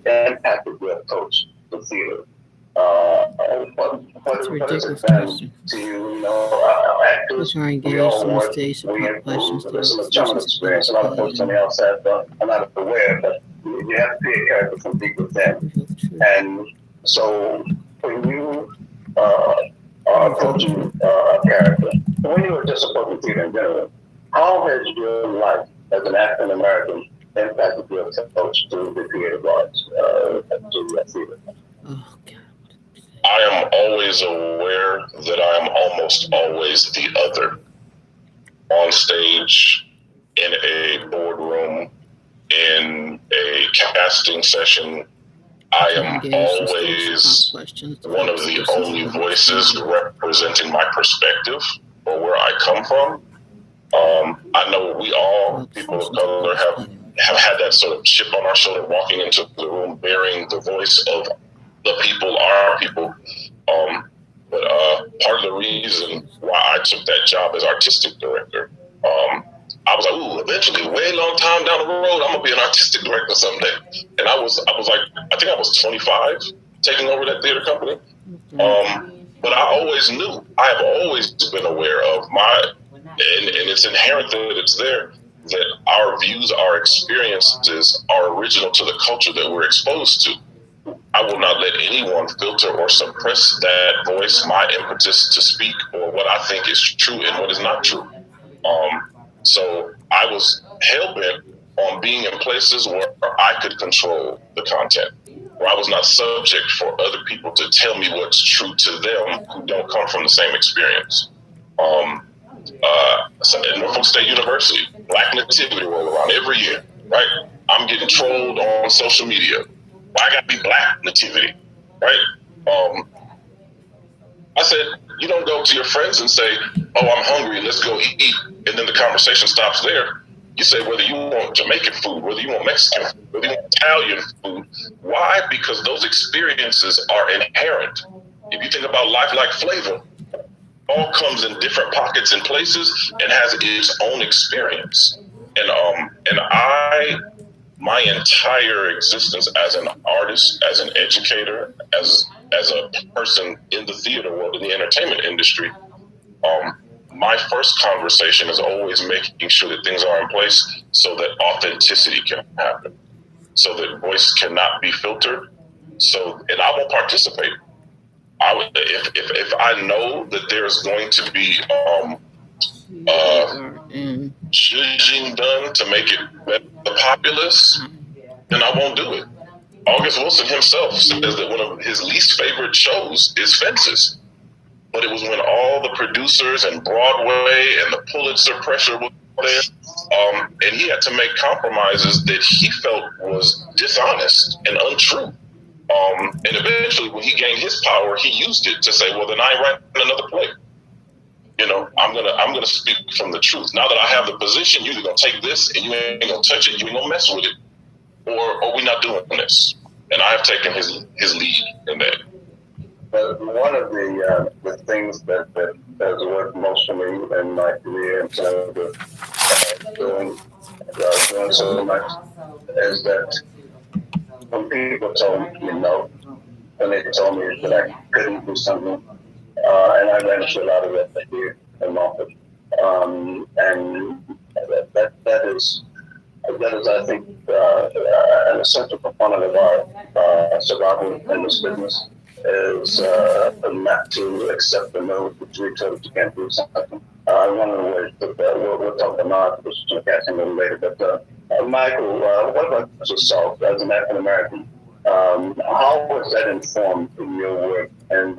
impacted your approach to theater? What has it been to you? Actors, we all work, we listen to some experience. A lot of folks on the outside are not aware, but you have to be a character from deep within. And so when you are approaching a character, when you are just approaching theater in general, how has your life as an African American impacted your approach to the creative arts, to theater? Oh, God. I am always aware that I am almost always the other. On stage, in a boardroom, in a casting session, I am always one of the only voices representing my perspective or where I come from. I know we all, people of color, have had that sort of chip on our shoulder walking into the room bearing the voice of the people, our people. But part of the reason why I took that job as artistic director, I was like, ooh, eventually, way long time down the road, I'm gonna be an artistic director someday. And I was like, I think I was 25 taking over that theater company. But I always knew, I have always been aware of and it's inherent that it's there, that our views, our experiences are original to the culture that we're exposed to. I will not let anyone filter or suppress that voice, my impetus to speak, or what I think is true and what is not true. So I was hell-bent on being in places where I could control the content, where I was not subject for other people to tell me what's true to them who don't come from the same experience. So at Norfolk State University, Black Nativity roll around every year, right? I'm getting trolled on social media. Why I gotta be black, nativity, right? I said, you don't go to your friends and say, oh, I'm hungry, let's go eat. And then the conversation stops there. You say whether you want Jamaican food, whether you want Mexican food, whether you want Italian food. Why? Because those experiences are inherent. If you think about life like flavor, all comes in different pockets and places and has its own experience. And my entire existence as an artist, as an educator, as a person in the theater world, in the entertainment industry, my first conversation is always making sure that things are in place so that authenticity can happen, so that voice cannot be filtered. And I will participate. If I know that there's going to be judging done to make it the populace, then I won't do it. August Wilson himself says that one of his least favorite shows is Fences. But it was when all the producers and Broadway and the Pulitzer pressure was there, and he had to make compromises that he felt was dishonest and untrue. And eventually, when he gained his power, he used it to say, well, then I ain't writing another play. You know, I'm gonna speak from the truth. Now that I have the position, you're either gonna take this and you ain't gonna touch it, you ain't gonna mess with it, or we not doing this. And I have taken his lead in that. But one of the things that has worked most for me in my career in terms of doing so much is that when people told me no, when they told me that I couldn't do something, and I ran into a lot of that here in Moffat, and that is I think an essential component of our survival in this business. Is not to accept the no, but to accept that you can't do something. One of the ways that we'll talk about this casting a little later, but Michael, what about yourself as an African American? How was that informed in your work and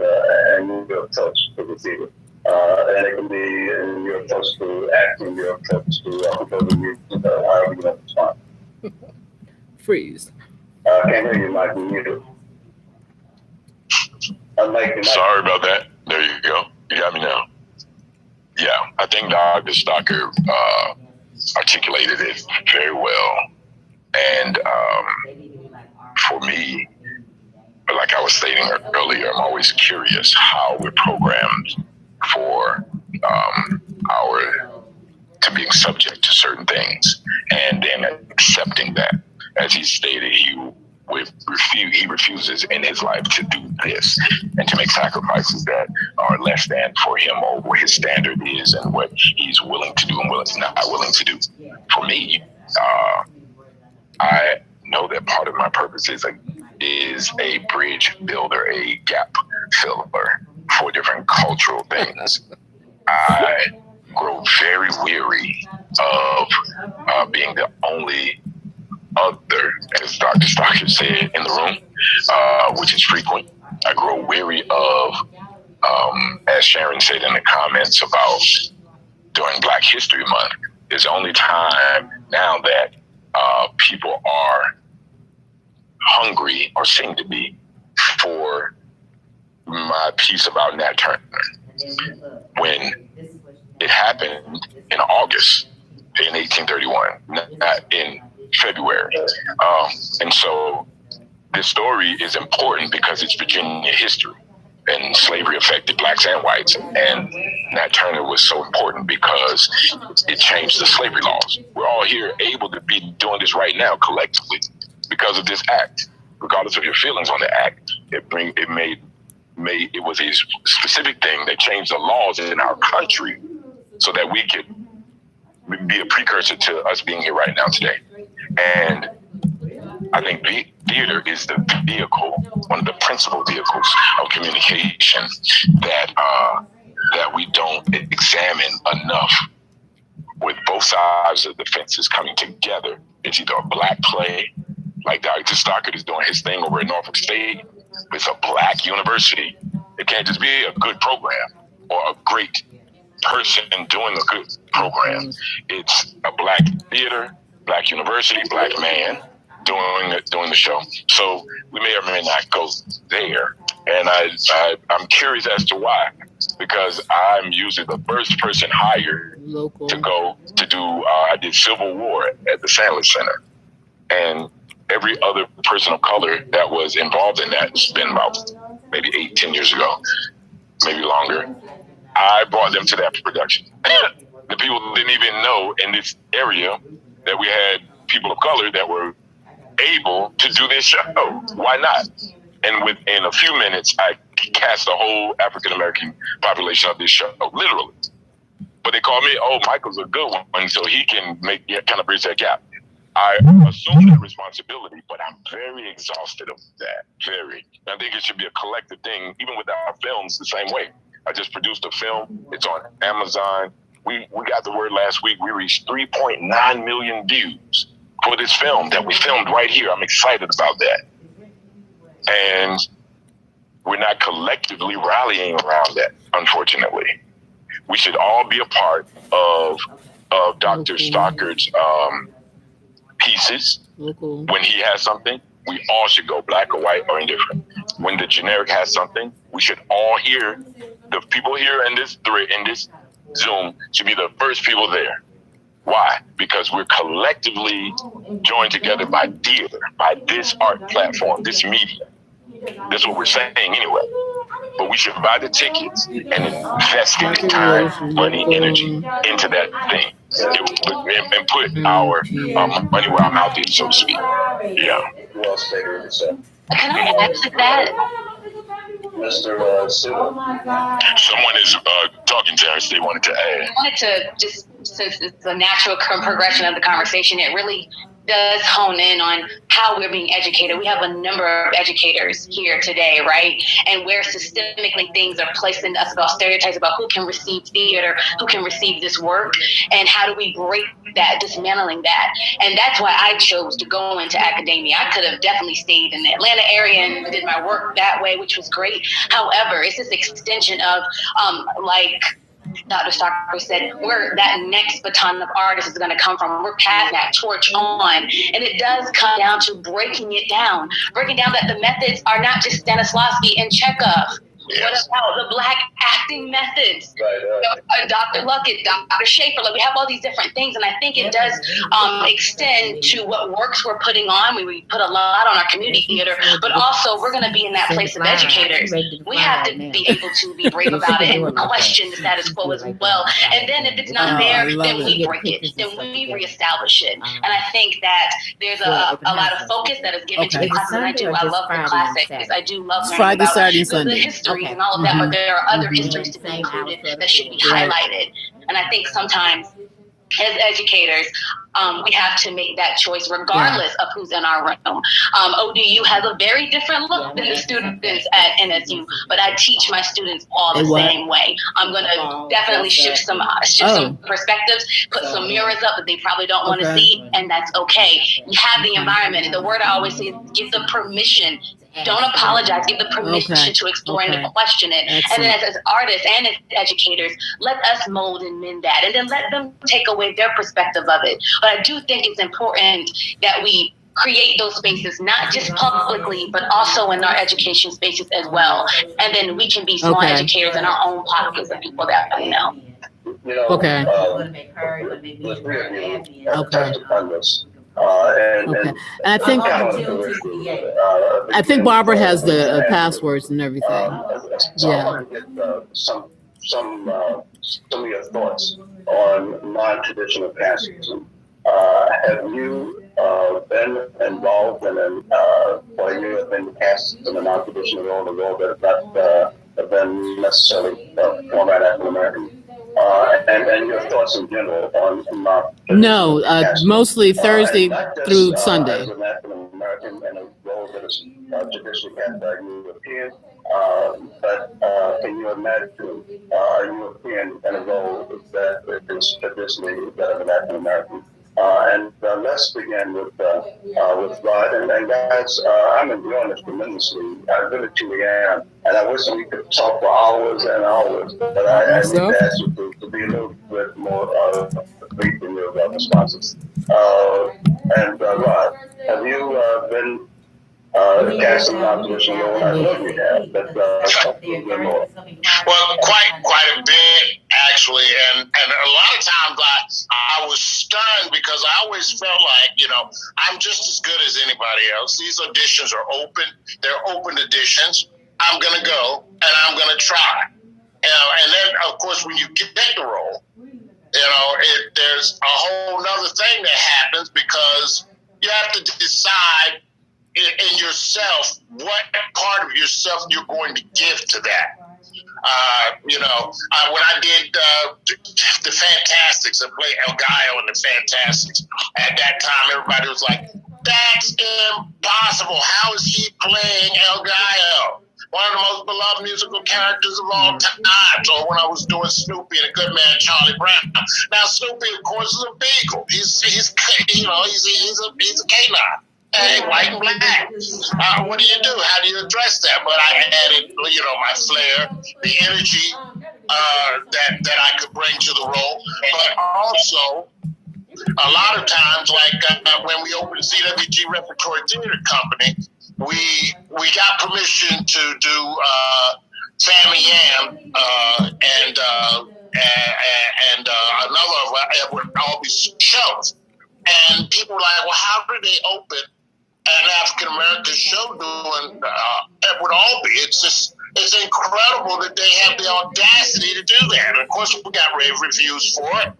your approach to the theater? And it can be in your approach to acting, your approach to however you want to respond. Freeze. Can't hear you, Michael. You Sorry about that. There you go. You got me now. Yeah, I think Dr. Stocker articulated it very well. And for me, like I was stating earlier, I'm always curious how we're programmed for to being subject to certain things, and then accepting that. As he stated, he refuses in his life to do this and to make sacrifices that are less than for him or what his standard is and what he's willing to do and what he's not willing to do. For me, I know that part of my purpose is a bridge builder, a gap filler for different cultural things. I grow very weary of being the only other, as Dr. Stocker said, in the room, which is frequent. I grow weary of, as Sharon said in the comments about during Black History Month, it's the only time now that people are hungry or seem to be for my piece about Nat Turner. When it happened in August in 1831, not in February. And so this story is important because it's Virginia history, and slavery affected blacks and whites. And Nat Turner was so important because it changed the slavery laws. We're all here able to be doing this right now collectively because of this act. Regardless of your feelings on the act, it was a specific thing that changed the laws in our country so that we could be a precursor to us being here right now today. And I think theater is the vehicle, one of the principal vehicles of communication that we don't examine enough. With both sides of the fences coming together, it's either a black play, like Dr. Stockard is doing his thing over at Norfolk State. It's a black university. It can't just be a good program or a great person doing a good program. It's a black theater Black university, black man doing the show. So we may or may not go there. And I'm curious as to why, because I'm usually the first person hired Local. to go to do, I did Civil War at the Sandler Center. And every other person of color that was involved in that, it's been about maybe 8-10 years ago, maybe longer, I brought them to that production. The people didn't even know in this area that we had people of color that were able to do this show. Why not? And within a few minutes, I cast the whole African-American population of this show, literally. But they called me, oh, Michael's a good one, so he can kind of bridge that gap. I assume that responsibility, but I'm very exhausted of that, very. I think it should be a collective thing, even with our films the same way. I just produced a film. It's on Amazon. We got the word last week. We reached 3.9 million views for this film that we filmed right here. I'm excited about that. And we're not collectively rallying around that, unfortunately. We should all be a part of Dr. Stockard's pieces. When he has something, we all should go, black or white or indifferent. When the generic has something, we should all hear. The people here in this Zoom should be the first people there. Why? Because we're collectively joined together by theater, by this art platform, this media. That's what we're saying anyway. But we should buy the tickets and invest the time, money, energy into that thing. And put our money where our mouth is, so to speak. Yeah. Well stated, sir. Can I add to that? Mr. Silva. Someone is talking, Terrence. They wanted to add. I wanted to just, since it's a natural progression of the conversation, it really does hone in on how we're being educated. We have a number of educators here today, right? And where systemically things are placed in us about stereotypes about who can receive theater, who can receive this work, and how do we break that, dismantling that. And that's why I chose to go into academia. I could have definitely stayed in the Atlanta area and did my work that way, which was great. However, it's this extension of like Dr. Stockard said, where that next baton of artists is going to come from. We're passing that torch on. And it does come down to breaking down that the methods are not just Stanislavski and Chekhov. Yes. What about the Black acting methods? Right. Dr. Luckett, Dr. Schaefer, like we have all these different things, and I think it does extend to what works we're putting on. We put a lot on our community theater, but also we're going to be in that place of educators. We have to be able to be brave about it and question the status quo as well. And then if it's not there, then we break it, then we reestablish it. And I think that there's a lot of focus that is given to the classes, and I love the classics. I do love learning about the history and all of that, but there are other histories to be included that should be highlighted. And I think sometimes as educators, we have to make that choice regardless of who's in our room. ODU has a very different look than the students at NSU, but I teach my students all the same way. I'm going to definitely shift some perspectives, put some mirrors up that they probably don't want to see, and that's okay. You have the environment, and the word I always say is give the permission. Don't apologize. Give the permission to explore and to question it. Excellent. And then as artists and as educators, let us mold and mend that. And then let them take away their perspective of it. But I do think it's important that we create those spaces, not just publicly, but also in our education spaces as well. And then we can be small educators in our own pockets of people that we know. You know, And I think Barbara has the passwords and everything. Yeah. Some of your thoughts on non-traditional casteism. Have you been involved in or you have been cast in a non-traditional role, a role that has not been necessarily format African American? And your thoughts in general on no, mostly Thursday through Sunday. As an African American in a role that is traditionally cast by European, but can you imagine a European in a role that is traditionally that of an African American? And let's begin with Rod. And guys, I'm enjoying this tremendously. I really truly am. And I wish we could talk for hours and hours. But I need to ask you to be a little bit more brief in your responses. And Rod, have you been casting competition? I know you have, but talk a little bit more. Well, quite a bit actually, and a lot of times I was stunned because I always felt like, you know, I'm just as good as anybody else. These auditions are open; they're open auditions. I'm gonna go and I'm gonna try. You know, and then of course when you get the role, you know, there's a whole nother thing that happens because you have to decide in yourself what part of yourself you're going to give to that. You know, when I did the Fantastics, I played El Gallo in the Fantastics. At that time, everybody was like, "That's impossible. How is he playing El Gallo? One of the most beloved musical characters of all time." So when I was doing Snoopy and the Good Man Charlie Brown, now Snoopy, of course, is a beagle. He's you know, he's a canine. Hey, white and black. What do you do? How do you address that? But I added, you know, my flair, the energy that I could bring to the role, but also a lot of times, like when we opened CWG Repertory Theater Company, we got permission to do Sammy Yam and another of Edward Albee's shows. And people were like, well, how do they open an African-American show doing Edward Albee? It's incredible that they have the audacity to do that. And of course, we got rave reviews for it.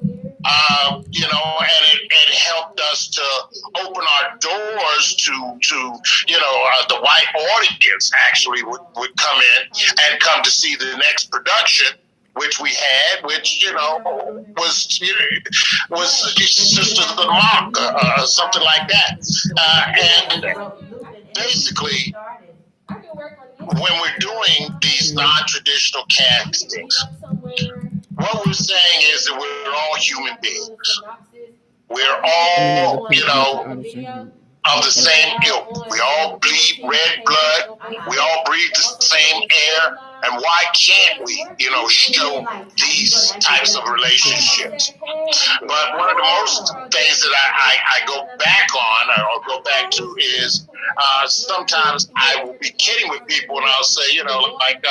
You know, and it helped us to open our doors to you know, the white audience actually would come in and come to see the next production, which we had, which, you know, was Sisters of the Mark, something like that. And basically, when we're doing these non-traditional castings, what we're saying is that we're all human beings. We're all, you know, of the same ilk. We all bleed red blood. We all breathe the same air. And why can't we, you know, show these types of relationships? But one of the most things that I go back on or go back to is sometimes I will be kidding with people and I'll say, you know, like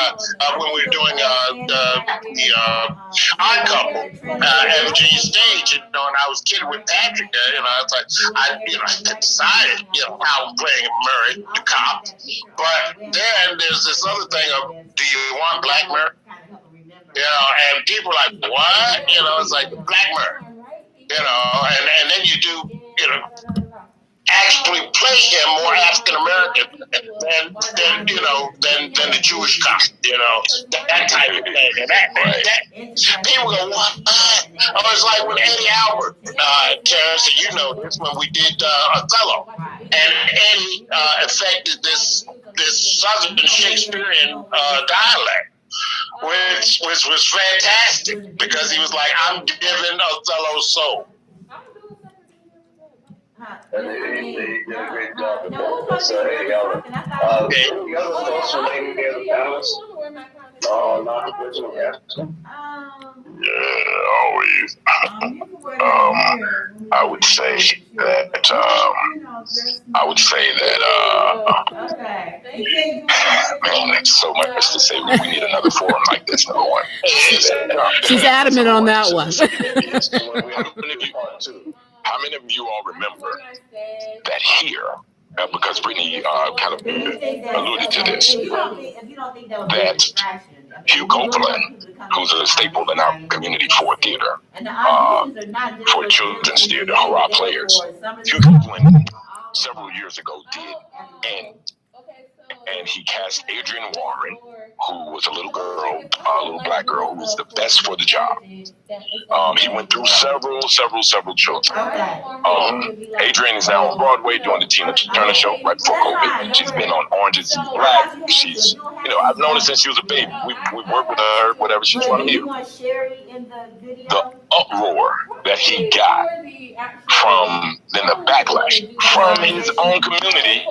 when we were doing the Odd Couple at Virginia Stage, you know, and I was kidding with Patrick there, you know, I was like, I decided, you know, how I'm playing Murray, the cop. But then there's this other thing of, do you want Black Murray? You know, and people are like, what? You know, it's like Black Murray. You know, and then you do, you know, actually play him more African American than you know than the Jewish cop, you know, that type of thing. And that people go, what? Oh, it's like with Eddie Albert, Terrence, and you know this, when we did Othello, and Eddie affected this Southern Shakespearean dialect. Which was fantastic because he was like, I'm giving Othello's soul. And he did a great job with that. So, hey, any other thoughts from any of the panelists? Non-traditional casting? Yeah, always. I would say that man, that's so much to say. We need another forum like this, number one. She's adamant on that one. How many of you all remember that here, because Brittany kind of alluded to this, that Hugh Copeland, who's a staple in our community for theater, for children's theater, hurrah players, Hugh Copeland several years ago did, and he cast Adrienne Warren, who was a little girl, a little black girl, who was the best for the job. He went through several children. Adrienne is now on Broadway doing the Tina Turner show right before COVID. She's been on Orange is the New Black. She's, you know, I've known her since she was a baby. We worked with her, whatever she's trying to do. The uproar that he got from the and the backlash from his own community,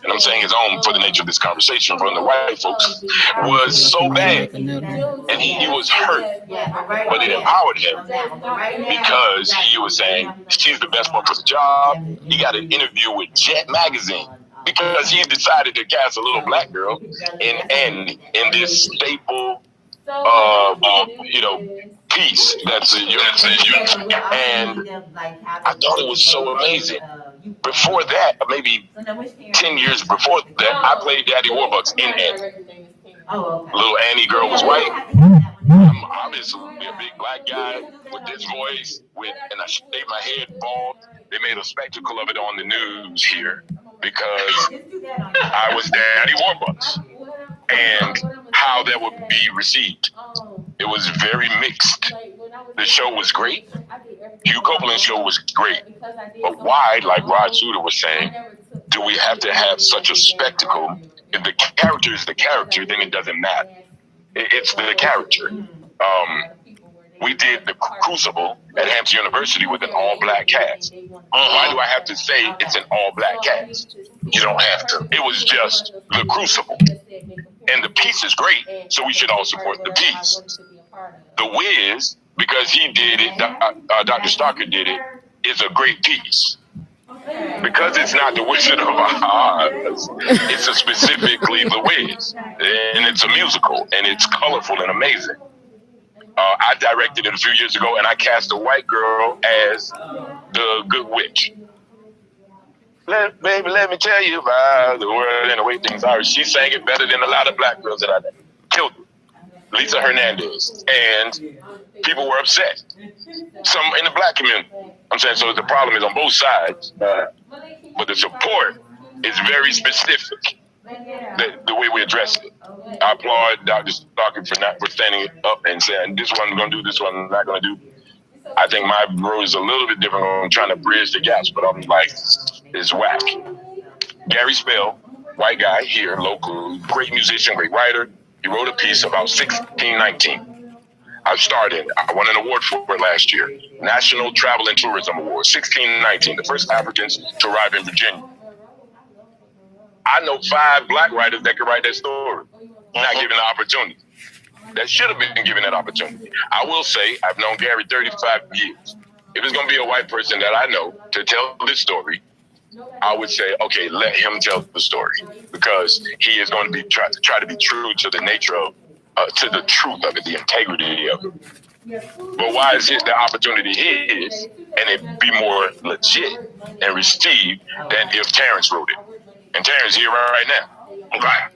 and I'm saying his own for the nature of this conversation, from the white folks, was so bad. And he was hurt, but it empowered him because he was saying she's the best one for the job. He got an interview with Jet Magazine because he decided to cast a little black girl in this staple, piece that's a unit. And I thought it was so amazing. Before that, maybe 10 years before that, I played Daddy Warbucks in Annie. Little Annie girl was white. I'm obviously a big black guy with this voice, and I shaved my head bald. They made a spectacle of it on the news here because I was Daddy Warbucks and how that would be received. It was very mixed. The show was great. Hugh Copeland's show was great. But why, like Rod Suter was saying, do we have to have such a spectacle? If the character is the character, then it doesn't matter. It's the character. We did the Crucible at Hampton University with an all-black cast. Why do I have to say it's an all-black cast? You don't have to. It was just the Crucible. And the piece is great, so we should all support the piece. The Wiz, because he did it, Dr. Stocker did it, is a great piece. Because it's not the Wizard of Oz, it's specifically the Wiz. And it's a musical, and it's colorful and amazing. I directed it a few years ago, and I cast a white girl as the Good Witch. Baby, let me tell you about the world and the way things are. She sang it better than a lot of black girls that I know. Killed it. Lisa Hernandez. And people were upset. Some in the black community. I'm saying, so the problem is on both sides. But the support is very specific. The way we address it. I applaud Dr. Stockton for standing up and saying, this one I'm going to do, this one I'm not going to do. I think my role is a little bit different. I'm trying to bridge the gaps, but I'm like, it's whack. Gary Spell, white guy here, local, great musician, great writer. He wrote a piece about 1619. I won an award for it last year. National Travel and Tourism Award, 1619, the first Africans to arrive in Virginia. I know 5 black writers that could write that story, not given the opportunity. That should have been given that opportunity. I will say, I've known Gary 35 years. If it's going to be a white person that I know to tell this story, I would say, okay, let him tell the story, because he is going to be try to be true to the nature of, to the truth of it, the integrity of it. But why is it the opportunity is, and it be more legit and received than if Terrence wrote it? And Terrence here right now, okay,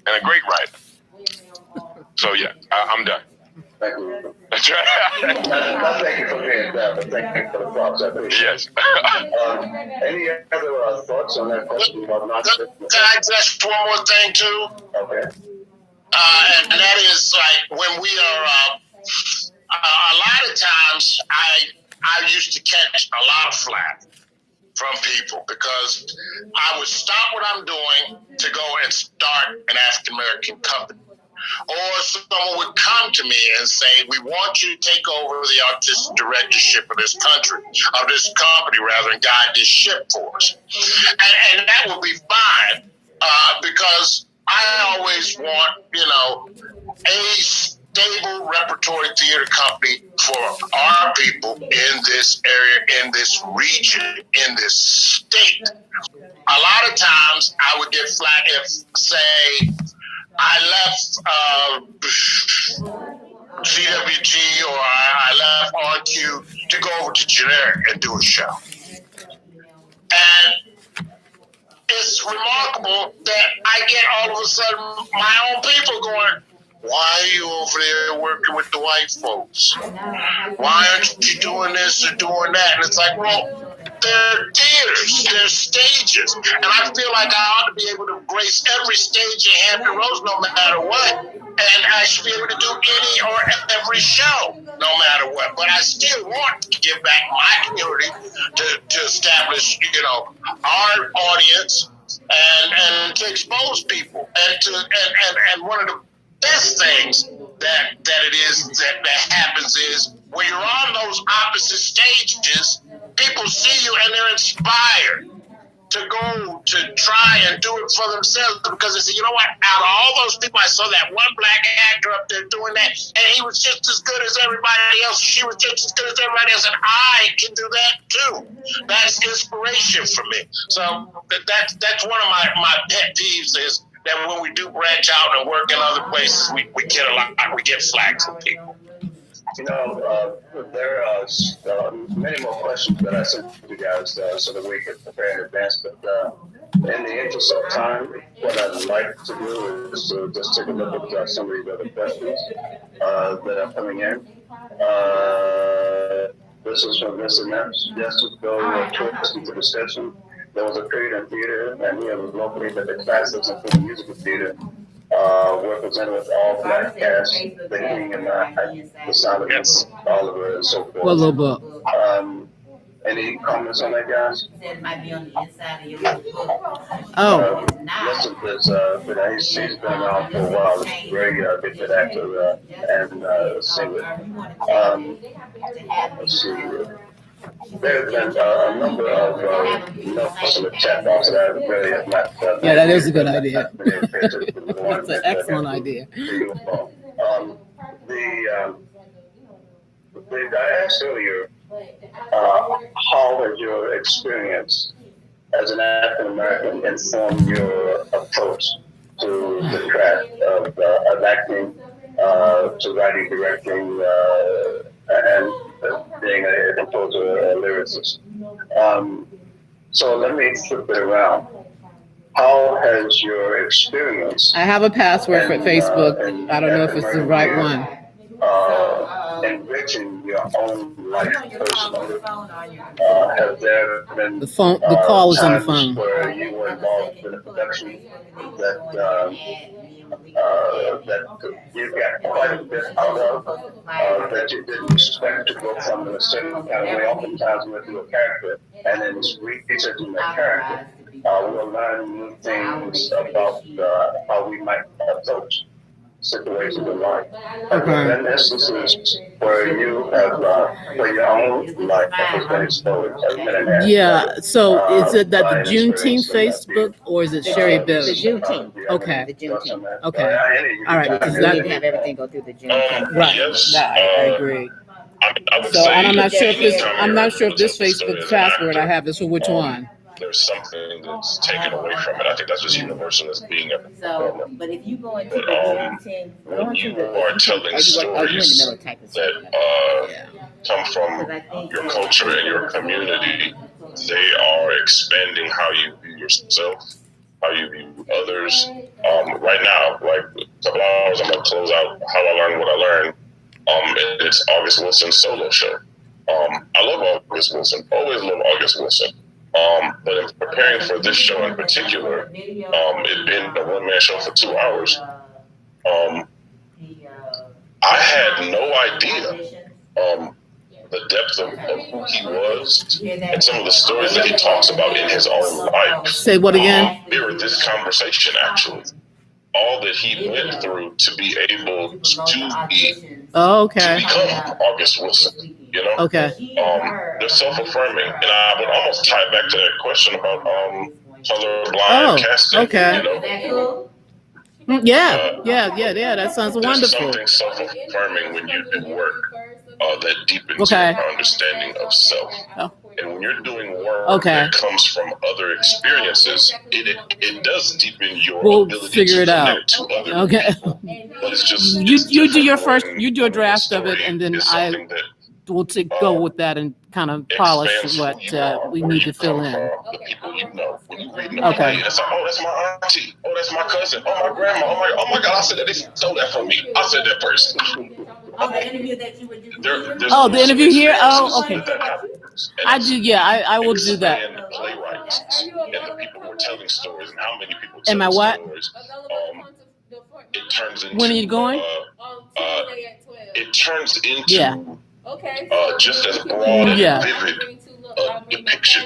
and a great writer. So yeah, I'm done. Thank you. That's right. Thank you for being there, but thank you for the props. Yes. Any other thoughts on that question about not? Can I just one more thing too? Okay. And that is like when we are, a lot of times I used to catch a lot of flack from people because I would stop what I'm doing to go and start an African American company. Or someone would come to me and say, we want you to take over the artistic directorship of this country, of this company rather, and guide this ship for us. And that would be fine because I always want, a stable repertory theater company for our people in this area, in this region, in this state. A lot of times I would get flack if, say, I left CWG or I left RQ to go over to Generic and do a show. And it's remarkable that I get all of a sudden my own people going, why are you over there working with the white folks? Why aren't you doing this or doing that? And it's like, well, they're theaters, they're stages. And I feel like I ought to be able to grace every stage in Hampton Roads no matter what. And I should be able to do any or every show no matter what. But I still want to give back my community to establish, our audience and to expose people. And one of the best things that it is that happens is when you're on those opposite stages, people see you and they're inspired to go to try and do it for themselves because they say, you know what, out of all those people, I saw that one black actor up there doing that, and he was just as good as everybody else. She was just as good as everybody else, and I can do that too. That's inspiration for me. So that's one of my pet peeves is that when we do branch out and work in other places, we get we get flack from people. You know, there are many more questions that I sent you guys so that we could prepare in advance. But in the interest of time, what I'd like to do is to just take a look at some of these other questions that are coming in. This is from Mr. Naps. Yes, to go towards the discussion. There was a period in theater, and here locally that the classics, including musical theater, were presented with all black cast, the King and the Sound of Music, Oliver, and so forth. What little book? Any comments on that, guys? It might be on the inside of your book. Oh. Listen, but he's been around for a while. He's a very gifted actor and singer. Let's see. There's been a number of notes in the chat box that I really have not. Yeah, that is a good idea. That's an excellent idea. I asked earlier, how has your experience as an African American informed your approach to the craft of acting, to writing, directing, and being a composer, a lyricist? So let me flip it around. How has your experience? I have a password for Facebook. I don't know if it's the right one. Enriching your own life personally. Have there been the call is on the phone where you were involved in a production that you got quite a bit out of that you didn't expect to go from in a certain kind of way? Oftentimes we do a character and then researching that character, we'll learn new things about how we might approach situations in life. Okay. And instances where you have, where your own life has been exposed. Yeah. So is it that the Juneteenth Facebook or is it Sherry Bill? The Juneteenth. Okay. The Juneteenth. Okay. All right. Because We need to have everything go through the Juneteenth. Right. Yes, I agree. I would So say and I'm not sure if this. anytime I'm you're not sure if this presenting a story Facebook as an password I actor, have is for which one. there's something that's taken away from it. I think that's just universal as being a So, but if you go into But, the Juneteenth, go when into you the. are telling stories that come from your culture and your community, they are expanding how you view yourself, how you view others. Right now, like a couple hours, I'm gonna close out how I learned what I learned. It's August Wilson's solo show. I love August Wilson. Always love August Wilson. But in preparing for this show in particular, it being a one-man show for 2 hours, I had no idea the depth of who he was and some of the stories that he talks about in his own life. Say what again? Mirror this conversation, actually. All that he went through to be able to become August Wilson, you know? Okay. They're self-affirming. And I would almost tie back to that question about colorblind casting. Okay. You know? Yeah. That sounds There's wonderful. something self-affirming when you do work that deepens your understanding of self. Oh. And when you're doing work that comes from other experiences, it does deepen your ability to connect to other people. But it's just you do your first, you do a draft of it, and then I will go with that and kind of polish what we need to fill in. The people you know. When you read the play, it's like, oh, that's my auntie. Oh, that's my cousin. Oh, my grandma. Oh my God, I said that. They stole that from me. I said that person. The interview that you were doing. The interview here? Oh, okay. I do, I will do that. The playwrights and the people who are telling stories and how many people Am I tell what? stories. It turns into. When are you going? It turns into just as broad and vivid a depiction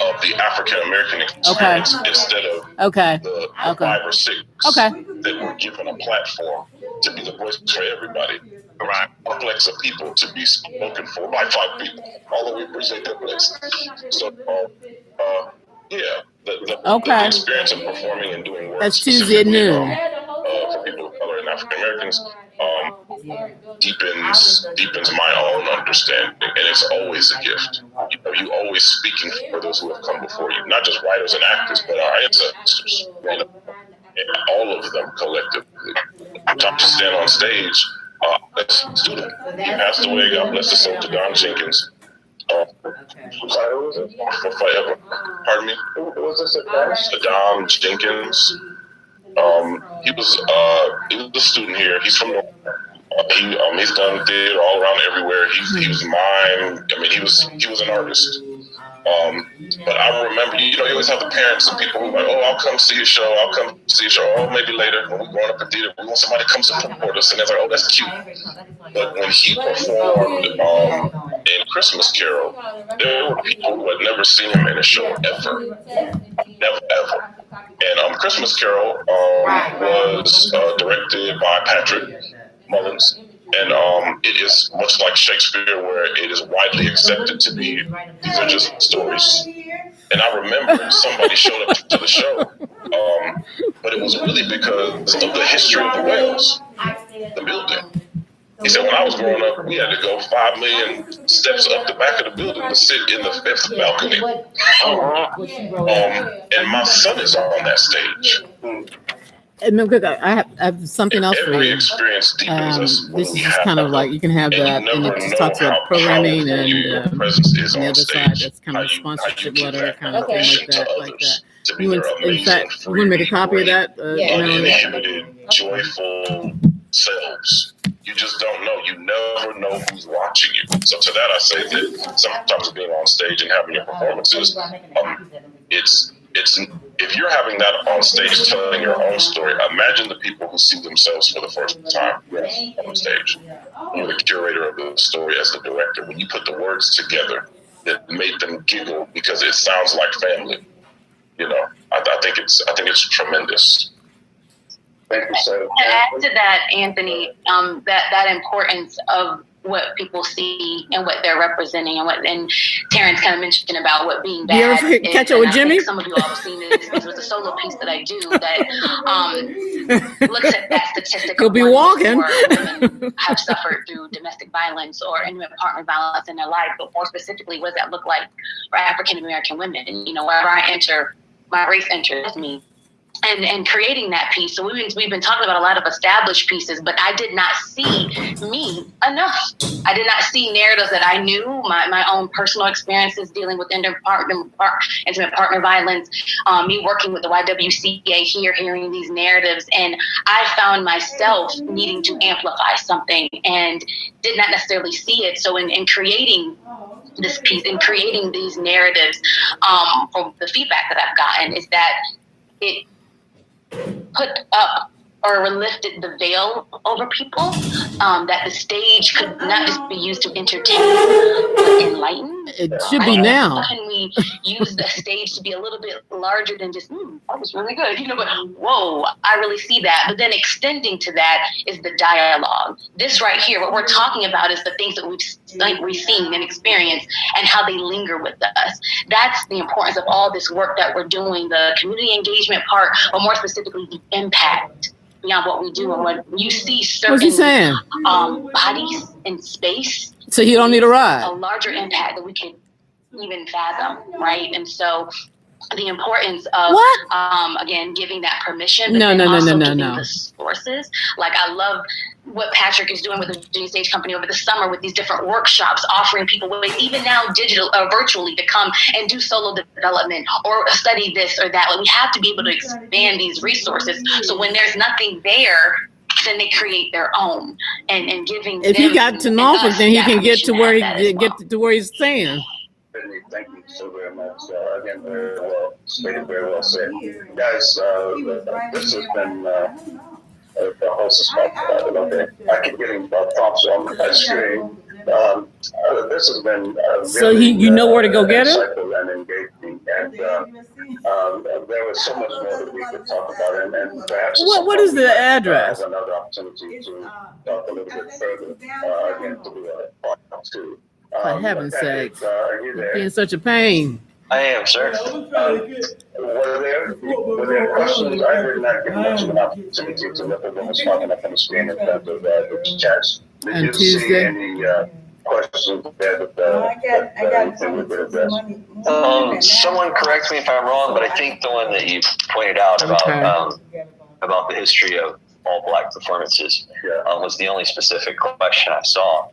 of the African American experience instead of the 5 or 6 that were given a platform to be the voice for everybody. Right. Complex of people to be spoken for by 5 people. Although we appreciate that place. So, yeah, the experience of performing and doing work. That's Tuesday at noon. For people of color and African Americans, deepens my own understanding, and it's always a gift. You always speaking for those who have come before you, not just writers and actors, but our ancestors, and all of them collectively. I'm to stand on stage. A student, he passed away. God bless his soul, to Don Jenkins. Forever. Pardon me. Who was this? Don Jenkins. He was a student here. He's from he's done theater all around everywhere. He was mime. I mean, he was an artist. But I remember, you always have the parents and people who are like, oh, I'll come see a show. Oh, maybe later when we're growing up in theater, we want somebody to come support us. And they're like, oh, that's cute. But when he performed in Christmas Carol, there were people who had never seen him in a show ever. Never, ever. And Christmas Carol was directed by Patrick Mullins. And it is much like Shakespeare, where it is widely accepted to be, these are just stories. And I remember somebody showed up to the show, but it was really because of the history of the Wells, the building. He said, when I was growing up, we had to go 5 million steps up the back of the building to sit in the 5th balcony. And my son is on that stage. And I have something else for you. This is just kind of like, you can have that, and it just talks about programming and the other side, that's kind of a sponsorship letter, kind of thing like that. You would, in fact, you want to make a copy of that? Uninhibited, joyful selves. You just don't know. You never know who's watching you. So to that, I say that sometimes being on stage and having your performances, it's if you're having that on stage, telling your own story, imagine the people who see themselves for the first time on stage. You're the curator of the story as the director. When you put the words together that made them giggle because it sounds like family, I think it's tremendous. Thank you, sir. To add to that, Anthony, that importance of what people see and what they're representing, and Terrence kind of mentioned about what being bad. You ever catch up with Jimmy? Some of you all have seen this. This was a solo piece that I do that looks at that statistic. He'll be walking. Women have suffered through domestic violence or intimate partner violence in their life, but more specifically, what does that look like for African American women? And wherever I enter, my race enters me. And creating that piece. So we've been talking about a lot of established pieces, but I did not see me enough. I did not see narratives that I knew, my own personal experiences dealing with intimate partner violence, me working with the YWCA here, hearing these narratives. And I found myself needing to amplify something and did not necessarily see it. So in creating this piece, in creating these narratives, from the feedback that I've gotten is that it put up or lifted the veil over people, that the stage could not just be used to entertain, but enlighten. It should be now. How can we use the stage to be a little bit larger than just, that was really good, but whoa, I really see that. But then extending to that is the dialogue. This right here, what we're talking about is the things that we've seen and experienced and how they linger with us. That's the importance of all this work that we're doing, the community engagement part, but more specifically the impact beyond what we do. And when you see certain bodies in space, so you don't need a ride. A larger impact that we can even fathom, right? And so the importance of again giving that permission. No. The sources. Like I love what Patrick is doing with the Virginia Stage Company over the summer with these different workshops, offering people ways, even now digital virtually, to come and do solo development or study this or that. Like we have to be able to expand these resources. So when there's nothing there, then they create their own and giving. If he got to Norfolk, then he can get to where he's staying. Thank you so very much. Again, very well stated, very well said. Guys, this has been the host is okay. I keep getting prompts on my screen. This has been so you know where to go get it? And engaging, and there was so much more that we could talk about, and perhaps What is the address? have another opportunity to talk a little bit further again to do a part two. For heaven's Patrick, sakes, are you there? being such a pain. I am, sir. Were there questions? I did not get much of an opportunity to look at what was popping up on the screen in terms of the chats. Did On you Tuesday? see any questions there that you would address? Someone correct me if I'm wrong, but I think the one that you pointed out about the history of all Black performances was the only specific question I saw.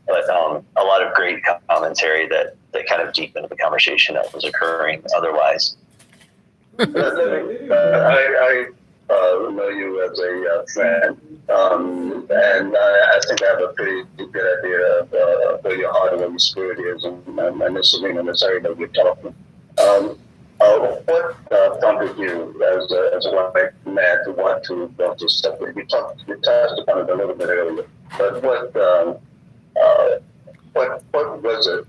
But a lot of great commentary that kind of deepened the conversation that was occurring otherwise. I know you as a friend, and I think I have a pretty good idea of where your heart and where your spirit is, and this arena, this area that we're talking. What prompted you as a white man to want to go to separate? You touched upon it a little bit earlier, but what was it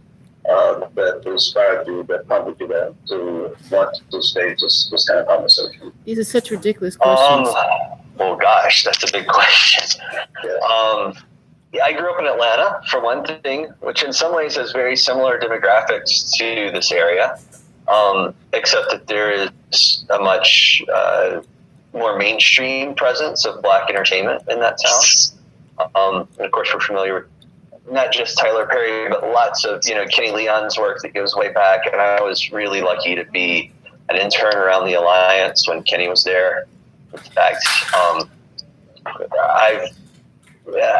that inspired you, that prompted you to want to stage this kind of conversation? These are such ridiculous questions. Well, gosh, that's a big question. I grew up in Atlanta, for one thing, which in some ways has very similar demographics to this area, except that there is a much more mainstream presence of Black entertainment in that town. And of course, we're familiar with not just Tyler Perry, but lots of, Kenny Leon's work that goes way back. And I was really lucky to be an intern around the Alliance when Kenny was there. In fact, I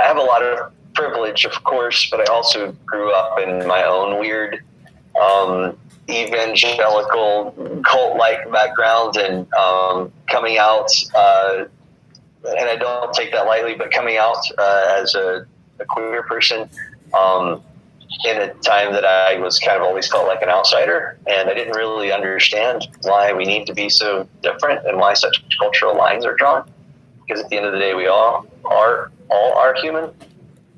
have a lot of privilege, of course, but I also grew up in my own weird evangelical cult-like background, and coming out, and I don't take that lightly, but coming out as a queer person in a time that I was kind of always felt like an outsider, and I didn't really understand why we need to be so different and why such cultural lines are drawn, because at the end of the day we all are human.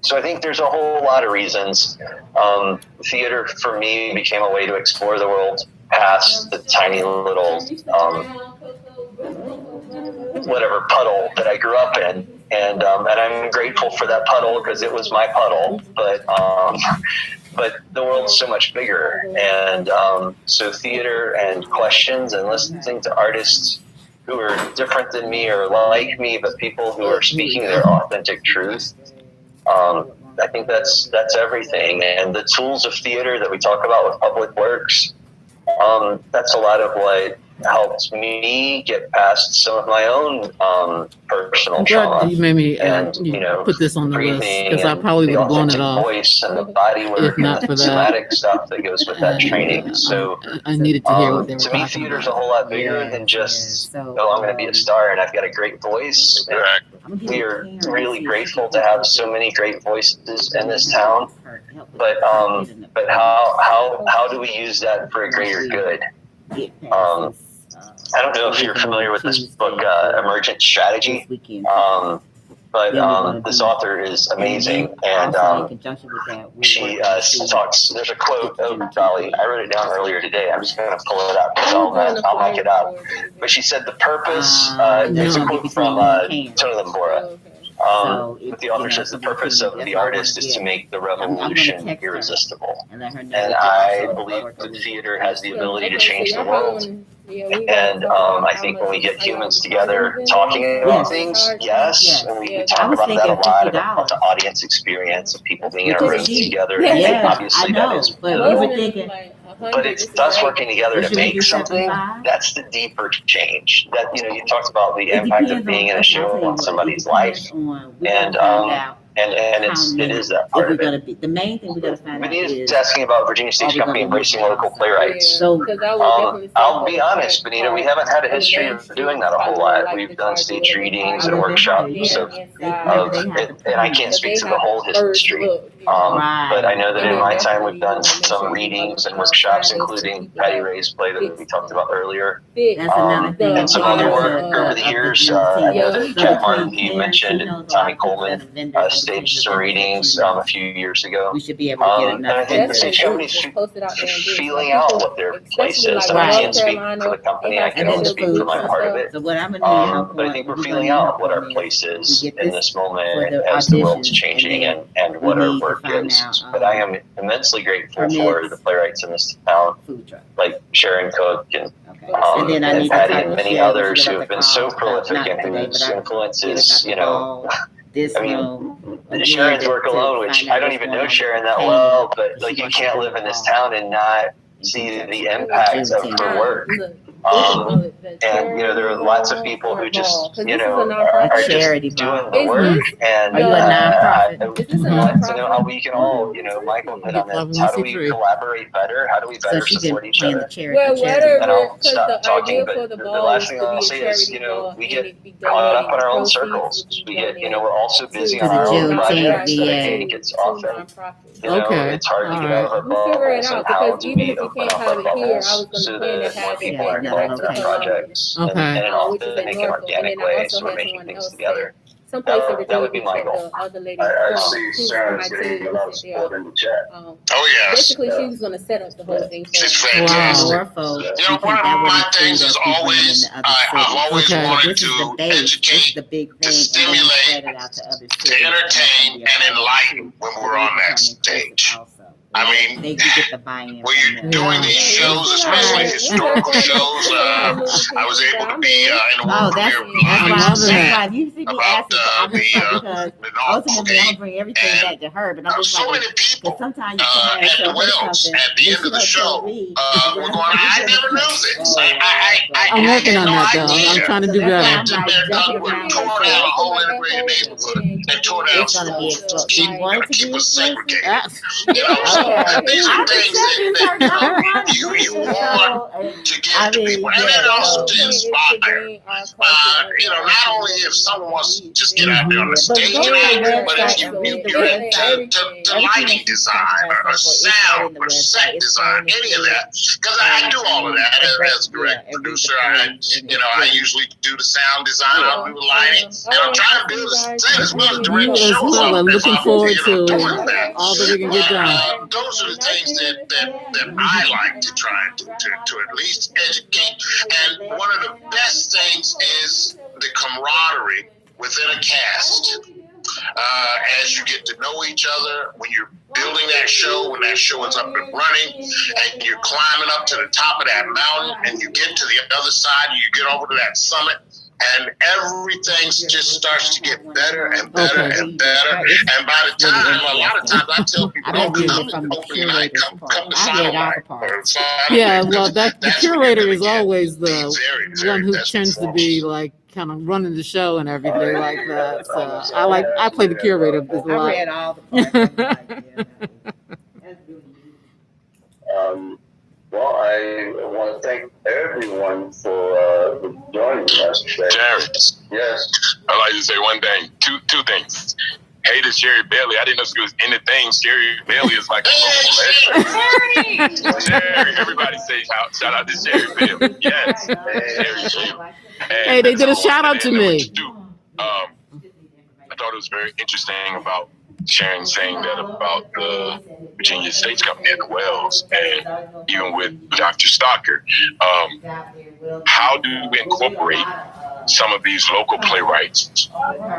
So I think there's a whole lot of reasons. Theater for me became a way to explore the world past the tiny little whatever puddle that I grew up in. And I'm grateful for that puddle because it was my puddle, but the world's so much bigger. And so theater and questions and listening to artists who are different than me or like me, but people who are speaking their authentic truth. I think that's everything. And the tools of theater that we talk about with public works, that's a lot of what helped me get past some of my own personal trauma. You made me put this on the list because I probably would have blown it off. Voice and the body work and the somatic stuff that goes with that training. So I needed to hear what they were to me, theater's a whole lot bigger than just, I'm going to be a star and I've got a great voice. And we are really grateful to have so many great voices in this town. But how do we use that for a greater good? I don't know if you're familiar with this book, Emergent Strategy, but this author is amazing, and she talks, there's a quote, oh golly, I wrote it down earlier today, I'm just going to pull it up, I'll make it up, but she said the purpose, there's a quote from Tony Lambora. The author says the purpose of the artist is to make the revolution irresistible. And I believe that theater has the ability to change the world. And I think when we get humans together talking about things, yes, and we talk about that a lot, about the audience experience of people being in a room together. And obviously that is but it's us working together to make something. That's the deeper change. That you talked about the impact of being in a show on somebody's life, and it is that part of it. The main thing we got to find out Benita's asking about Virginia Stage Company embracing local playwrights. So I'll be honest, Benita, we haven't had a history of doing that a whole lot. We've done stage readings and workshops, and I can't speak to the whole history. But I know that in my time we've done some readings and workshops, including Patty Ray's play that we talked about earlier. And some other work over the years. I know that Jack Martin, he mentioned, and Tommy Coleman staged some readings a few years ago. We should be able to get And I think the stage companies should feeling out what their place is. I can't speak for the company. I can only speak for my part of it. So what I'm gonna do, But I think we're feeling out what our place is in this moment as the world's changing and what our work is. But I am immensely grateful for the playwrights in this town, like Sharon Cook and Patty and many others who have been so prolific and whose influence is, you know, I mean, Sharon's work alone, which I don't even know Sharon that well, but like you can't live in this town and not see the impact of her work. And you know, there are lots of people who just, you know, are just doing the work, and I'd like to know how we can all, you know, Michael hit on this. How do we collaborate better? How do we better support each other? And I'll stop talking, but the last thing I'll say is, you know, we get caught up in our own circles. We get, you know, we're all so busy on our own projects that it gets often, you know, it's hard to get out of our bubbles and how do we open up our bubbles so that more people are involved in our projects and in an authentic and organic way, so we're making things together. That would be my goal. I see Sharon's getting a lot of support in the chat. Oh, yes. Basically, she was going to set up the whole thing. She's fantastic. Wow. You know, one of my things is always, I've always wanted to educate, to stimulate, to entertain, and enlighten when we're on that stage. I mean, when you're doing these shows, especially historical shows, I was able to be in the world premiere of ultimately I'll bring everything back to her, but I'm just so many people at the Wells at the end of the show were going, I never knew this. I'm working on that though. I'm trying to do better. Tore down a whole integrated neighborhood and tore down schools to keep us segregated. You know, these are things that you want to give to people, and then also to inspire. You know, not only if someone wants to just get out there on the stage and act, but if you're into lighting design or sound or set design, any of that, because I do all of that as a direct producer. I usually do the sound design, I'll do the lighting, and I'm trying to do the same as well as direct shows. I'm looking forward to all that we can get done. Those are the things that I like to try and do, to at least educate. And one of the best things is the camaraderie within a cast. As you get to know each other, when you're building that show, when that show is up and running, and you're climbing up to the top of that mountain, and you get to the other side, and you get over to that summit, and everything just starts to get better and better and better. And by the time, a lot of times I tell people, don't come to opening night, come to final night. Yeah, well, the curator is always the one who tends to be like kind of running the show and everything like that. So I play the curator a lot. I read all the parts. Well, I want to thank everyone for joining us today. Jerry. Yes. I'd like to say one thing, two things. Hey to Sherry Bailey. I didn't know she was in the thing. Sherry Bailey is like Sherry. Everybody say shout out to Sherry Bailey. Yes. Sherry Bailey. Hey, they did a shout out to me. I thought it was very interesting about Sharon saying that about the Virginia States Company at the Wells, and even with Dr. Stocker. How do we incorporate some of these local playwrights'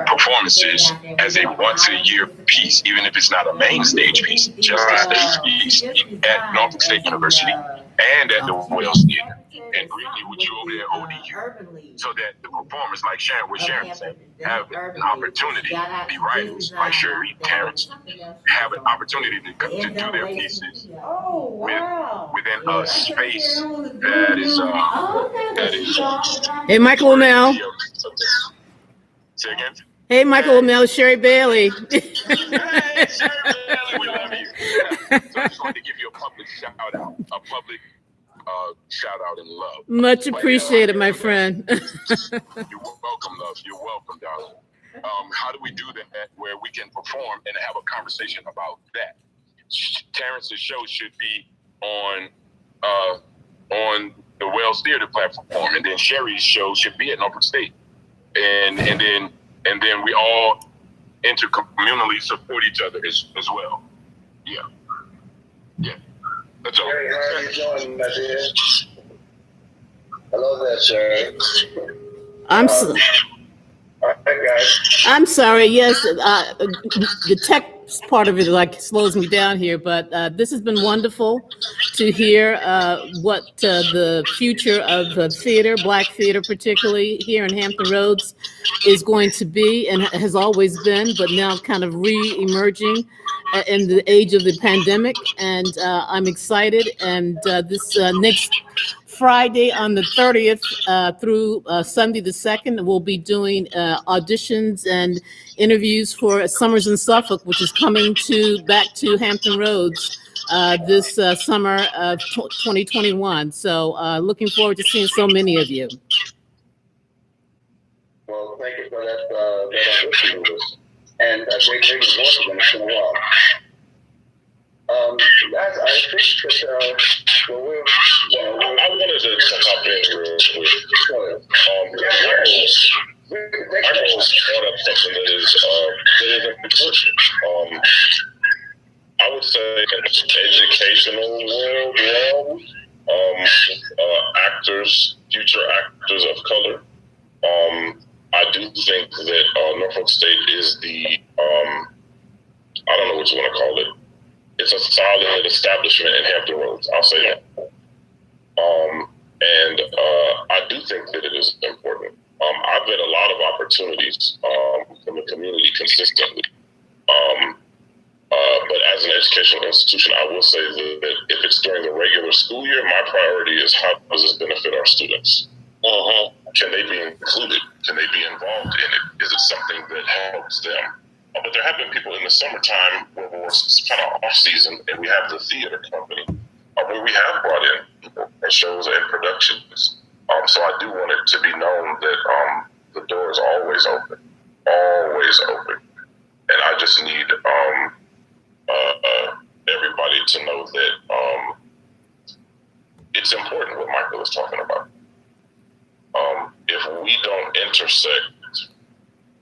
performances as a once-a-year piece, even if it's not a main stage piece, just a stage piece at Norfolk State University and at the Wells Theatre, and briefly with you over there at ODU, so that the performers, like Sharon, what Sharon said, have an opportunity to be writers, like Sherry, Terrence, have an opportunity to do their pieces within a space that is Hey, Michael O'Mell. Say again? Hey, Michael O'Mell, Sherry Bailey. Hey, Sherry Bailey, we love you. So I just wanted to give you a public shout out, shout out and love. Much appreciated, my friend. You're welcome, love. You're welcome, darling. How do we do that where we can perform and have a conversation about that? Terrence's show should be on the Wells Theater platform, and then Sherry's show should be at Norfolk State, and then we all intercommunally support each other as well. Yeah. That's all. Sherry, how are you doing, my dear? Hello there, Sherry. I'm sorry. Yes, the tech part of it like slows me down here, but this has been wonderful to hear what the future of theater, Black theater particularly here in Hampton Roads, is going to be and has always been, but now kind of re-emerging in the age of the pandemic. And I'm excited. And this next Friday on the 30th through Sunday the 2nd, we'll be doing auditions and interviews for Summers in Suffolk, which is coming back to Hampton Roads this summer of 2021. So looking forward to seeing so many of you. Well, thank you for that audition with us. And great to voice again. It's been a while. Guys, I think that I wanted to hop in real quick. Michael brought up something that is important. I would say in the educational realm, future actors of color, I do think that Norfolk State is the, I don't know what you want to call it. It's a solid establishment in Hampton Roads. I'll say that. And I do think that it is important. I've had a lot of opportunities from the community consistently. But as an educational institution, I will say that if it's during the regular school year, my priority is how does this benefit our students? Can they be included? Can they be involved in it? Is it something that helps them? But there have been people in the summertime where we're kind of off season, and we have the theater company where we have brought in people and shows and productions. So I do want it to be known that the door is always open, and I just need everybody to know that it's important what Michael is talking about. If we don't intersect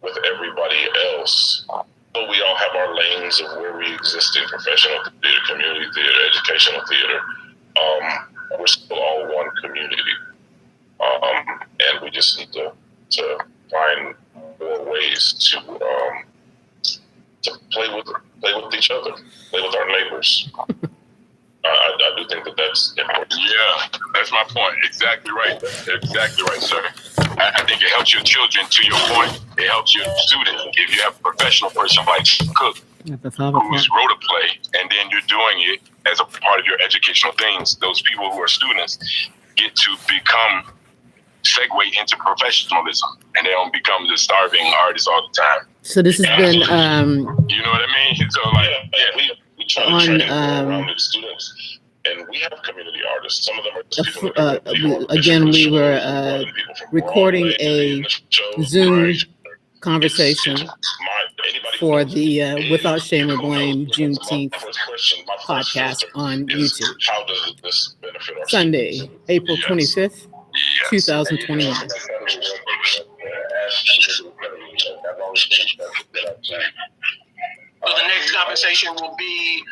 with everybody else, but we all have our lanes of where we exist in professional theater, community theater, educational theater, we're still all one community. And we just need to find more ways to play with each other, play with our neighbors. I do think that's important. Yeah, that's my point. Exactly right, sir. I think it helps your children, to your point. It helps your students. If you have a professional person like Cook, who's wrote a play, and then you're doing it as a part of your educational things, those people who are students get to segue into professionalism, and they don't become the starving artists all the time. So this has been, you know what I mean? So we try to train well-rounded students, and we have community artists. Some of them are again, we were recording a Zoom conversation for the Without Shame or Blame Juneteenth podcast on YouTube. How does this benefit our Sunday, April 25th, 2021. So the next conversation will be